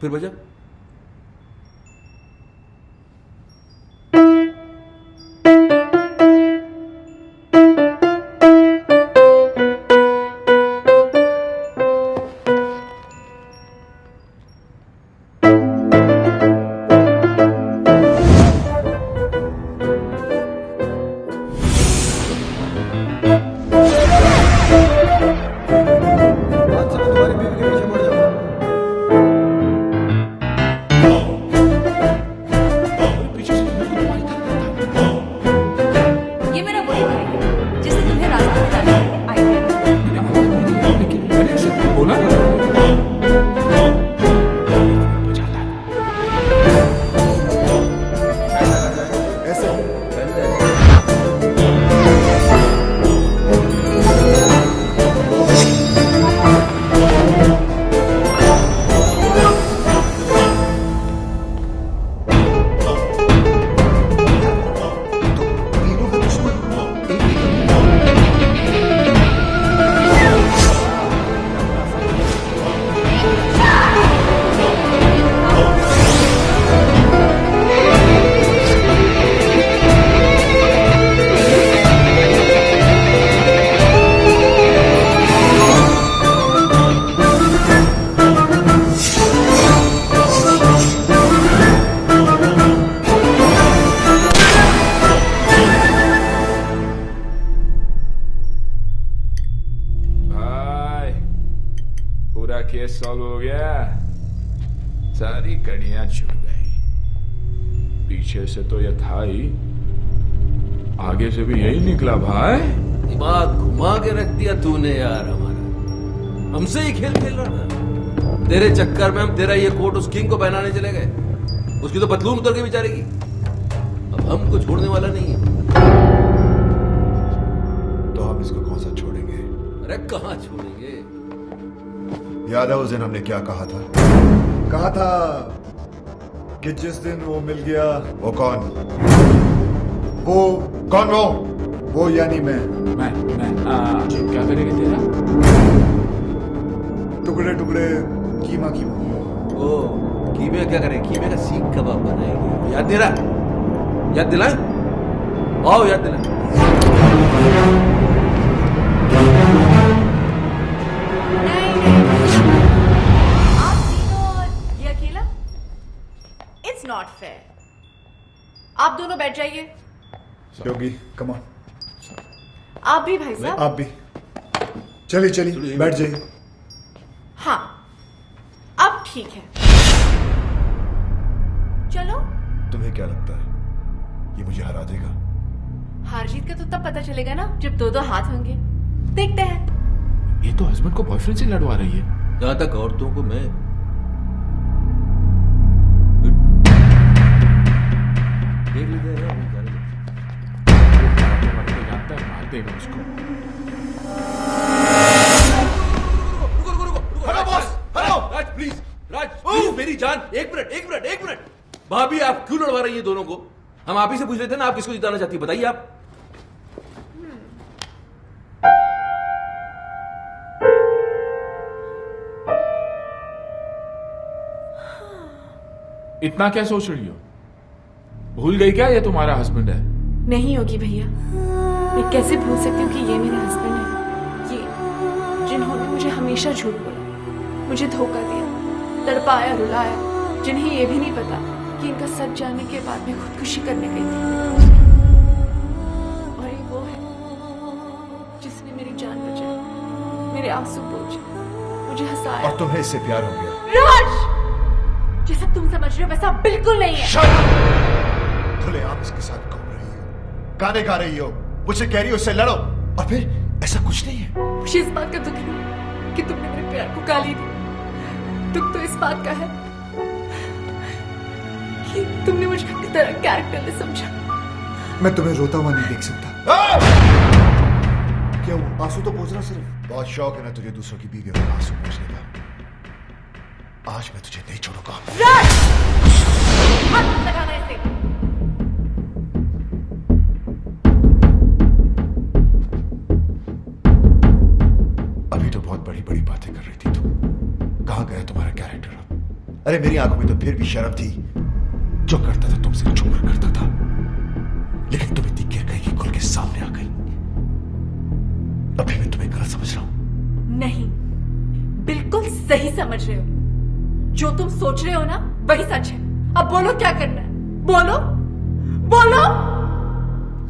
फिर बजा। केस सॉल्व हो गया, सारी कड़ियां छूट गई। पीछे से तो यह था ही, आगे से भी यही निकला भाई। दिमाग घुमा के रख दिया तूने यार हमारा। हमसे ही खेल खेल रहा था। तेरे चक्कर में हम तेरा ये कोट उस किंग को पहनाने चले गए। उसकी तो पतलून उतर के बेचारेगी। अब हमको छोड़ने वाला नहीं है। तो हम इसको कौन सा छोड़ेंगे? अरे कहाँ छोड़ेंगे? याद है उस दिन हमने क्या कहा था? कहा था कि जिस दिन वो मिल गया। वो कौन? वो कौन? वो यानी मैं क्या करेंगे तेरा? टुकड़े टुकड़े कीमा कीमा। ओ कीमे क्या करें? कीमे का सीख कबाब बनाएंगे। याद दे रहा? याद दिलाएं? आओ याद दिलाएं। आप तीनों और ये अकेला? It's not fair. आप दोनों बैठ जाइए। योगी कम ऑन। आप भी भाई साहब। आप भी चलिए चलिए बैठ जाइए। हाँ अब ठीक है, चलो। तुम्हें क्या लगता है ये मुझे हरा देगा? हार जीत का तो तब पता चलेगा ना जब दो दो हाथ होंगे। देखते हैं। ये तो हस्बैंड को बॉयफ्रेंड से लड़वा रही है। जहां तक औरतों को मैं देख लेते हैं। जानता है मार देगा उसको। राज प्लीज, राज मेरी जान, एक मिनट। भाभी आप क्यों लड़वा रही है दोनों को? हम आप ही से पूछ लेते ना, आप किसको जिताना चाहती है बताइए आप। इतना क्या सोच रही हो? भूल गई क्या ये तुम्हारा हस्बैंड है? नहीं होगी भैया, मैं कैसे भूल सकती हूँ कि ये मेरे हस्बैंड है। ये जिन्होंने मुझे हमेशा झूठ बोला, मुझे धोखा दिया, तड़पाया, रुलाया, जिन्हें ये भी नहीं पता कि इनका सच जानने के बाद मैं खुदकुशी करने गई थी। और ये वो है जिसने मेरी जान बचाई, मेरे आंसू पोंछे, मुझे हंसाया। और तुम्हें इससे प्यार हो गया? राज, जैसा तुम समझ रहे हो वैसा बिल्कुल नहीं है। खुलेआम इसके साथ घूम रही हो, गाने गा रही हो, मुझसे कह रही हो उससे लड़ो, और फिर ऐसा कुछ नहीं है। मुझे इस बात का दुख नहीं कि तुमने मेरे प्यार को गाली दी। दुख तो इस बात का है कि तुमने मुझे अपनी तरह कैरेक्टरलेस समझा। मैं तुम्हें रोता हुआ नहीं देख सकता। क्या वो आंसू तो पोंछ रहा सिर्फ? बहुत शौक है ना तुझे दूसरों की बीवी में आंसू पोंछने का। आज मैं तुझे नहीं छोड़ूंगा। राज, हाथ मत लगाना इसे। अभी तो बहुत बड़ी बड़ी बातें कर रही थी तू। कहां गया तुम्हारा कैरेक्टर? अरे मेरी आंखों में तो फिर भी शर्म थी। जो करता था तुमसे छुप कर करता था, लेकिन तुम इतनी गिर गई कि खुल के सामने आ गई। अभी मैं तुम्हें गलत समझ रहा हूं? नहीं, बिल्कुल सही समझ रहे हो। जो तुम सोच रहे हो ना वही सच है। अब बोलो क्या करना है? बोलो बोलो।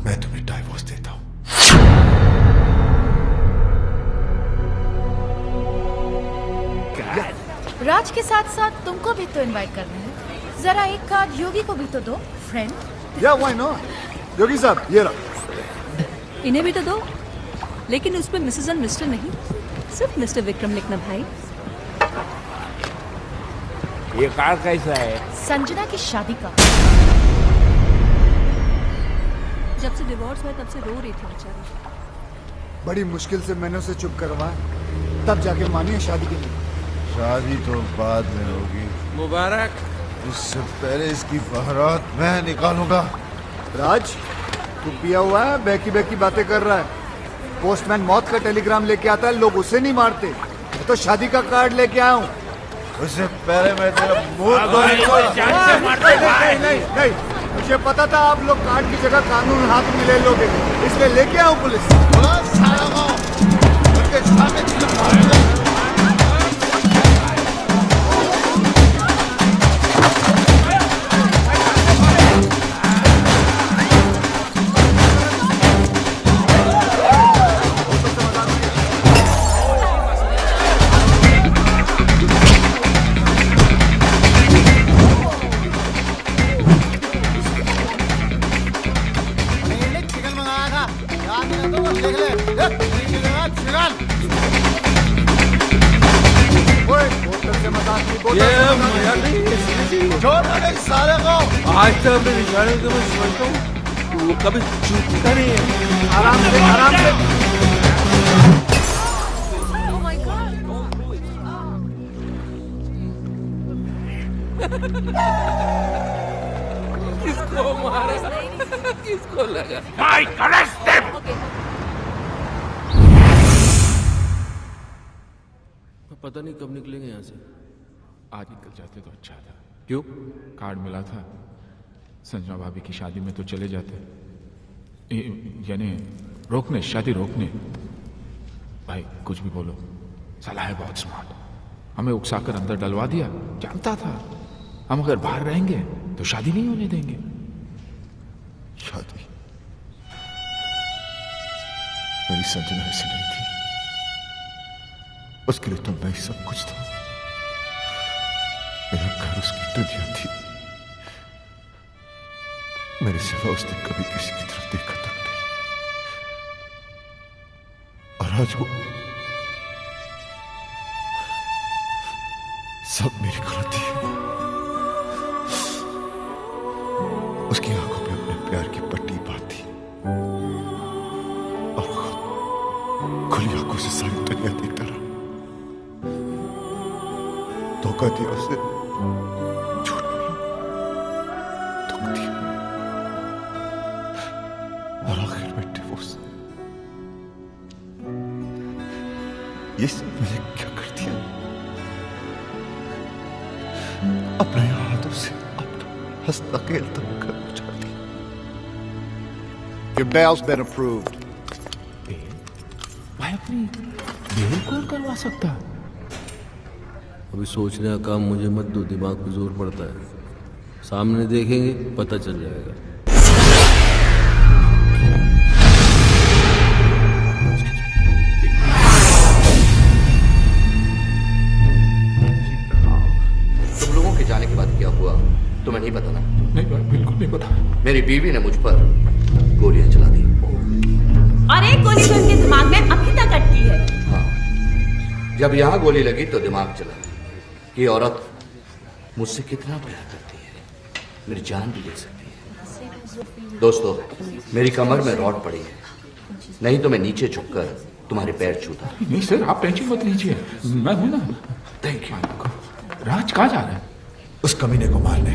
मैं तुम्हें डाइवोर्स देता हूं। राज के साथ साथ तुमको भी तो इनवाइट करना है। जरा एक कार्ड योगी को भी तो दो फ्रेंड। या व्हाई नॉट? योगी साहब ये रहा। इन्हें भी तो दो, लेकिन उसमें मिसेस एंड मिस्टर नहीं, सिर्फ मिस्टर विक्रम लिखना भाई। ये कार्ड कैसा है? संजना की शादी का। जब से डिवोर्स हुआ तब से रो रही थी बेचारी। बड़ी मुश्किल से मैंने उसे चुप करवाया, तब जाके मानी है शादी के लिए। शादी तो बाद में होगी। मुबारक। उससे पहले इसकी बारात मैं निकालूंगा। राज, तू पिया हुआ है, बैकी बैकी बातें कर रहा है। पोस्टमैन मौत का टेलीग्राम लेके आता है, लोग उसे नहीं मारते। मैं तो शादी का कार्ड लेके आया हूँ। उससे पहले मैं तेरा मुंह नहीं, मुझे पता था आप लोग कार्ड की जगह कानून हाथ में ले लोगे, इसलिए लेके आऊं पुलिस। साले को आज तक अपने निशाने को मैं समझता हूँ वो कभी चूकता नहीं है। आराम से किसको मारा किसको लगा? Mike, arrest him! पता नहीं कब निकलेंगे यहाँ से। आज निकल जाते तो अच्छा था। क्यों? कार्ड मिला था, संजना भाभी की शादी में तो चले जाते, यानी रोकने, शादी रोकने। भाई कुछ भी बोलो, साला है बहुत स्मार्ट, हमें उकसाकर अंदर डलवा दिया। जानता था हम अगर बाहर रहेंगे तो शादी नहीं होने देंगे। शादी मेरी संजना ऐसी नहीं थी, उसके लिए तो मैं ही सब कुछ था। मेरा घर उसकी दुनिया थी, मेरे सिवा उसने कभी किसी की तरफ देखा तक नहीं। और आज वो सब मेरी गलती है। उसकी आंखों में अपने प्यार की पट्टी बांधी और खुली आंखों से सारी दुनिया देखता रहा। धोखा दिया उसे, झूठ बोला, दुख दिया और आखिर में डिवोर्स। ये सब मैंने क्या कर दिया? अपने हाथों से अपना हंसता खेलता घर उजाड़ दिया। Your bail's been approved. भाई अपनी बेल कौन करवा सकता? अभी सोचने का काम मुझे मत दो, दिमाग पे जोर पड़ता है। सामने देखेंगे पता चल जाएगा। तुम लोगों के जाने के बाद क्या हुआ तुम्हें नहीं पता ना? नहीं भाई, बिल्कुल नहीं पता। मेरी बीवी ने मुझ पर गोलियां चला दी और एक गोली तो उनके दिमाग में अभी तक अटकी है। हाँ, जब यहाँ गोली लगी तो दिमाग चला। ये औरत मुझसे कितना प्यार करती है, मेरी जान भी ले सकती है। दोस्तों, मेरी कमर में रॉड पड़ी है, नहीं तो मैं नीचे झुककर तुम्हारे पैर छूता। नहीं सर, आप टेंशन मत लीजिए, मैं हूं ना। Thank you. राज कहाँ जा रहा है? उस कमीने को मारने,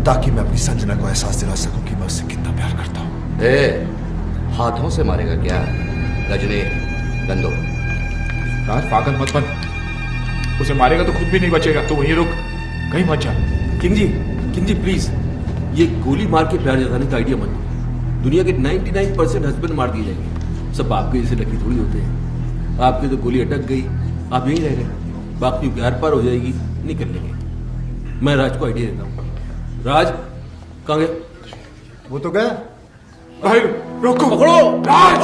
ताकि मैं अपनी संजना को एहसास दिला सकूं कि मैं उससे कितना प्यार करता हूं। हाथों से मारेगा क्या? गजनी गंदो। राज पागल मत बन, उसे मारेगा तो खुद भी नहीं बचेगा। तो वहीं रुक, कहीं मत जा। किंग जी प्लीज, ये गोली मार के प्यार जताने का आइडिया मत दो। दुनिया के 99% हस्बैंड मार दिए जाएंगे, सब आपके जैसे लकी थोड़ी होते हैं। आपकी तो गोली अटक गई, आप यहीं रह गए, बाकी प्यार पार हो जाएगी, निकल लेंगे। मैं राज को आइडिया देता हूँ। राज कहाँ गया? वो तो गया। भाई रोको, पकड़ो राज।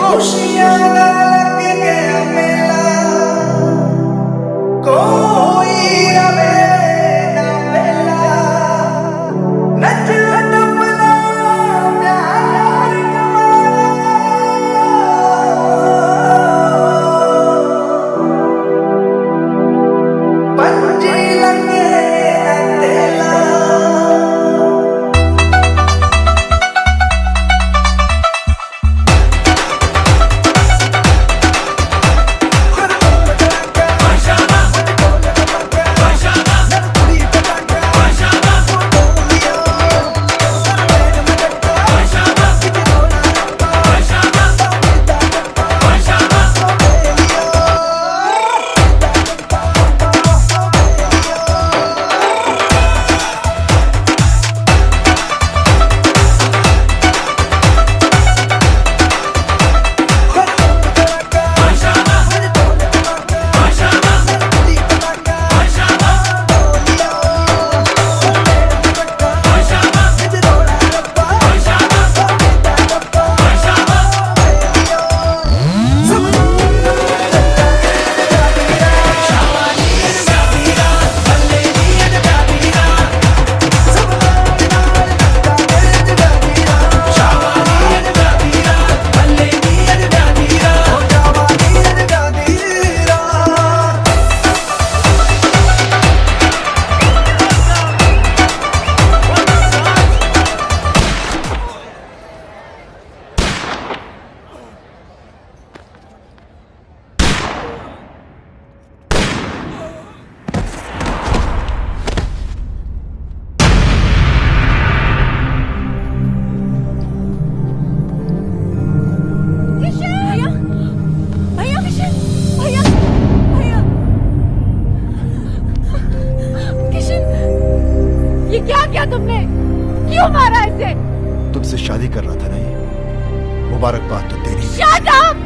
मुझसे शादी कर रहा था ना, ये मुबारकबाद तो तेरी। Shut up!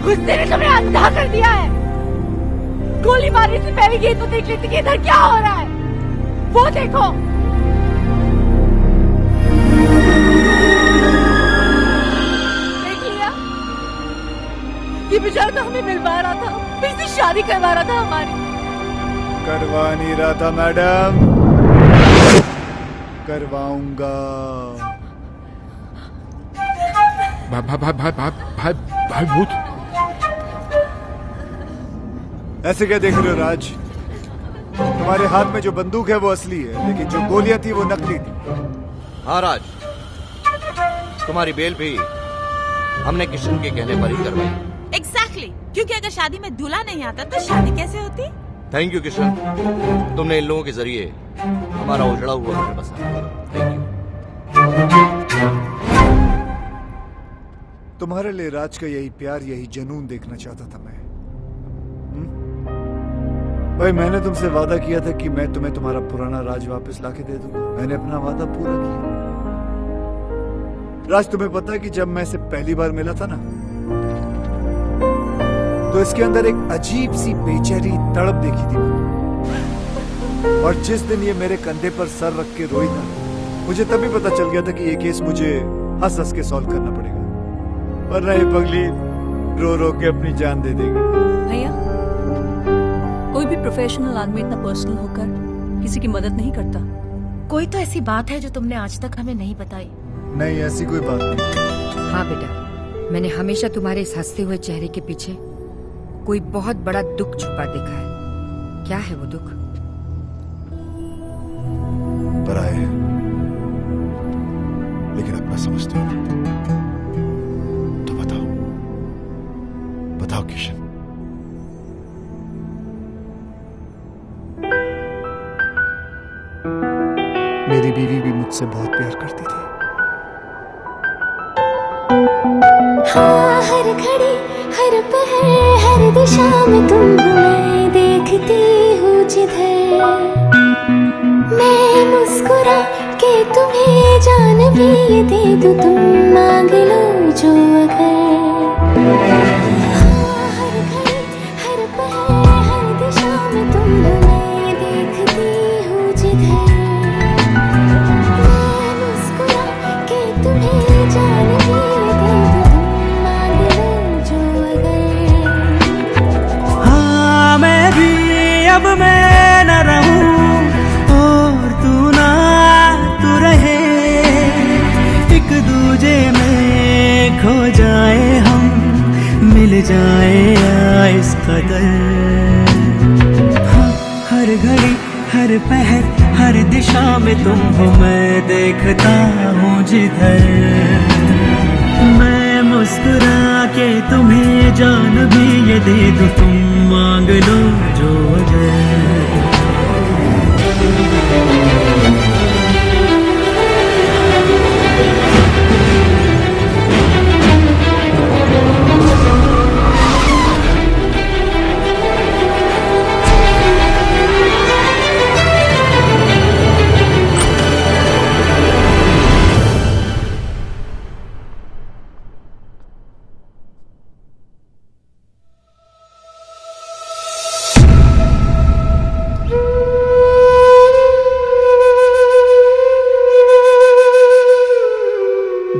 गुस्से ने तुम्हें अंधा कर दिया है। गोली मारने से पहले ये तो देख लेती कि इधर क्या हो रहा है। वो देखो। देख लिया? ये बेचारा तो हमें मिलवा रहा था, फिर से शादी करवा रहा था हमारी। करवा नहीं रहा था मैडम, करवाऊंगा। भाई भूत। ऐसे क्या देख रहे हो राज? तुम्हारे हाथ में जो बंदूक है वो असली है, लेकिन जो गोलियां थी वो नकली थी। हाँ राज, तुम्हारी बेल भी हमने किशन के कहने पर ही करवाई। Exactly, क्योंकि अगर शादी में दूल्हा नहीं आता तो शादी कैसे होती? थैंक यू किशन, तुमने इन लोगों के जरिए हमारा उजड़ा हुआ घर बसाया। Thank you. तुम्हारे लिए राज का यही प्यार, यही जुनून देखना चाहता था मैं। भाई मैंने तुमसे वादा किया था कि मैं तुम्हें तुम्हारा पुराना राज वापस लाके दे दूंगा। मैंने अपना वादा पूरा किया। राज, तुम्हें पता है कि जब मैं इसे पहली बार मिला था ना, तो इसके अंदर एक अजीब सी बेचैनी तड़प देखी थी मैंने। और जिस दिन ये मेरे कंधे पर सर रख के रोई था, मुझे तभी पता चल गया था कि ये केस मुझे हंस हंस के सॉल्व करना पड़ेगा, वरना ये पगली रो रो के अपनी जान दे देगी। भैया, कोई भी प्रोफेशनल आदमी इतना पर्सनल होकर किसी की मदद नहीं करता। कोई तो ऐसी बात है जो तुमने आज तक हमें नहीं बताई। नहीं, ऐसी कोई बात नहीं। हाँ बेटा, मैंने हमेशा तुम्हारे इस हंसते हुए चेहरे के पीछे कोई बहुत बड़ा दुख छुपा देखा है। क्या है वो दुख? पराया है, लेकिन अपना समझते हो। तो बताओ, बताओ किशन। मेरी बीवी भी मुझसे बहुत प्यार करती थी। हाँ, हर घड़ी हर पहर हर दिशा में तुम मैं देखती हूँ जिधर। मैं मुस्कुरा के तुम्हें जान भी ये दे दूँ, तुम मांग लो जो अगर। हाँ, हर घड़ी हर पहर हर दिशा में तुम मैं देखती हूँ जिधर। अब मैं न रहूं और तू ना तू रहे, एक दूजे में खो जाए हम, मिल जाए इस कदर। हाँ, हर घड़ी हर पहर हर दिशा में तुम हो, मैं देखता हूँ जिधर। मैं मुस्कुरा के तुम्हें जान भी ये दे दूँ, तुम मांग लो जो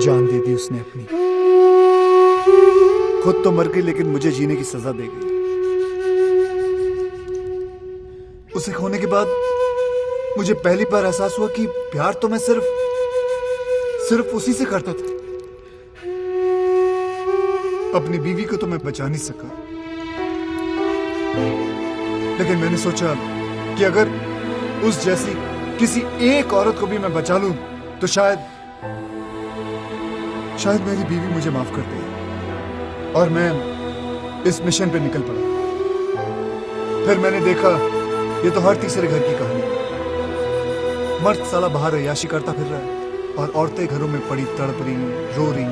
जान दे दी उसने अपनी, खुद तो मर गई लेकिन मुझे जीने की सजा दे गई। उसे खोने के बाद मुझे पहली बार एहसास हुआ कि प्यार तो मैं सिर्फ उसी से करता था। अपनी बीवी को तो मैं बचा नहीं सका, लेकिन मैंने सोचा कि अगर उस जैसी किसी एक औरत को भी मैं बचा लूं तो शायद मेरी बीवी मुझे माफ कर दे। और मैं इस मिशन पे निकल पड़ा। फिर मैंने देखा ये तो हर तीसरे घर की कहानी है। मर्द साला बाहर अय्याशी करता फिर रहा है और औरतें घरों में पड़ी तड़प रही, रो रही।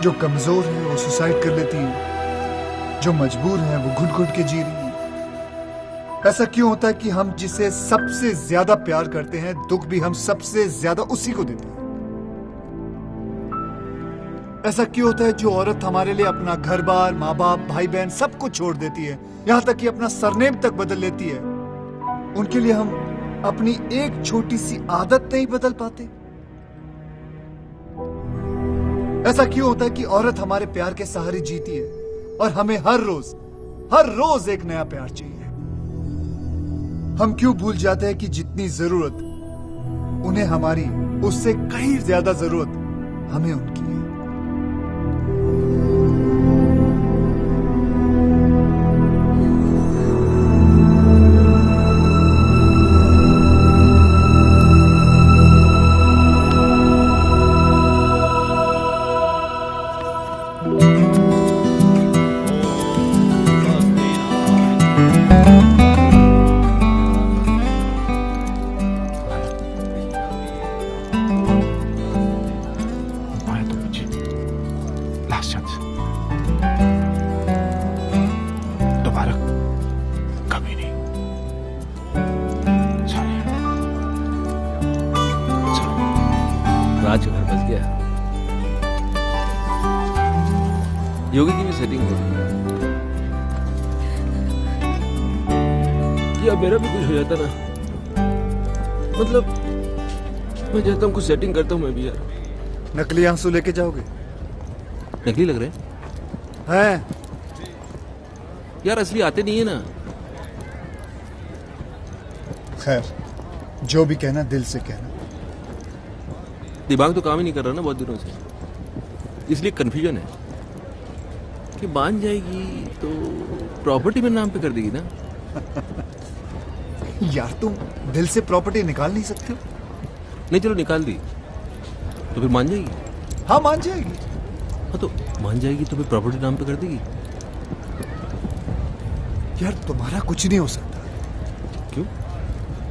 जो कमजोर है वो सुसाइड कर लेती है, जो मजबूर है वो घुट घुट के जी रही है। ऐसा क्यों होता है कि हम जिसे सबसे ज्यादा प्यार करते हैं, दुख भी हम सबसे ज्यादा उसी को देते हैं? ऐसा क्यों होता है जो औरत हमारे लिए अपना घर बार, माँ बाप, भाई बहन सब कुछ छोड़ देती है, यहाँ तक कि अपना सरनेम तक बदल लेती है, उनके लिए हम अपनी एक छोटी सी आदत नहीं बदल पाते? ऐसा क्यों होता है कि औरत हमारे प्यार के सहारे जीती है और हमें हर रोज एक नया प्यार चाहिए? हम क्यों भूल जाते हैं कि जितनी जरूरत उन्हें हमारी, उससे कहीं ज्यादा जरूरत हमें उनकी है? दोबारा कभी नहीं। राज घर बस गया। योगी की भी सेटिंग हो गई। या मेरा भी कुछ हो जाता ना, मतलब मैं चाहता हूँ कुछ सेटिंग करता हूँ मैं भी यार। नकली आंसू लेके जाओगे? नकली लग रहे हैं यार, असली आते नहीं है ना। खैर, जो भी कहना दिल से कहना। दिमाग तो काम ही नहीं कर रहा ना बहुत दिनों से, इसलिए कंफ्यूजन है कि मान जाएगी तो प्रॉपर्टी मेरे नाम पे कर देगी ना। यार तुम दिल से प्रॉपर्टी निकाल नहीं सकते हो? नहीं चलो निकाल दी तो फिर मान जाएगी? हाँ मान जाएगी। हाँ तो मान जाएगी तो फिर प्रॉपर्टी नाम पे कर देगी। यार तुम्हारा कुछ नहीं हो सकता। क्यों?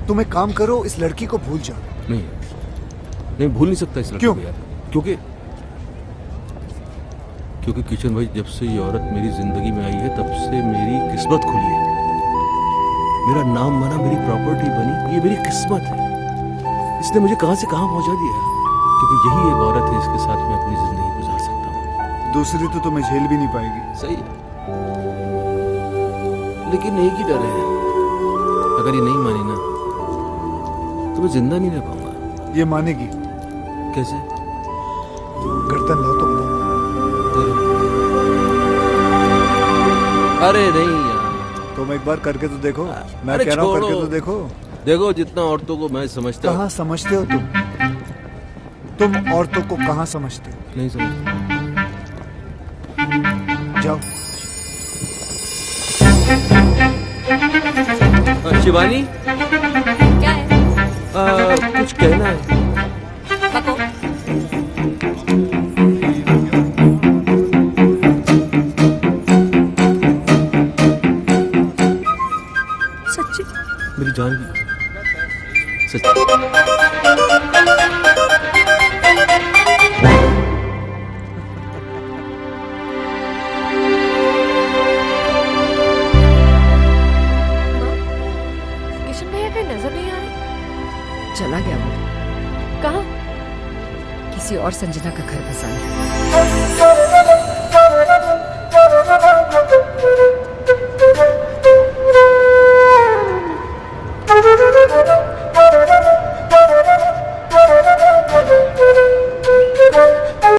तुम एक काम करो, इस लड़की को भूल जाओ। नहीं भूल नहीं सकता इस लड़की को यार। क्योंकि किशन भाई, जब से ये औरत मेरी जिंदगी में आई है तब से मेरी किस्मत खुली है। मेरा नाम बना, मेरी प्रॉपर्टी बनी, ये मेरी किस्मत है। इसने मुझे कहां से कहां पहुंचा दिया, क्योंकि यही एक औरत है इसके साथ मैं अपनी जिंदगी गुजार सकता हूँ। दूसरी तो तुम्हें झेल भी नहीं पाएगी। सही है, लेकिन एक ही डर है, अगर ये नहीं मानी ना तो मैं जिंदा नहीं रह पाऊंगा। ये मानेगी। कैसे? गर्दन लो तो बताओ। अरे नहीं यार, तुम एक बार करके तो देखो। मैं कह रहा हूँ करके तो देखो। देखो जितना औरतों को मैं समझता हूँ। कहाँ समझते हो तुम औरतों को कहाँ समझते हो? नहीं समझता। जाओ। शिवानी, क्या है? कुछ कहना है। बको। सच्ची मेरी जान भी सच्ची। नजर नहीं आ रही। चला गया वो। कहाँ? किसी और संजना का घर बसाने।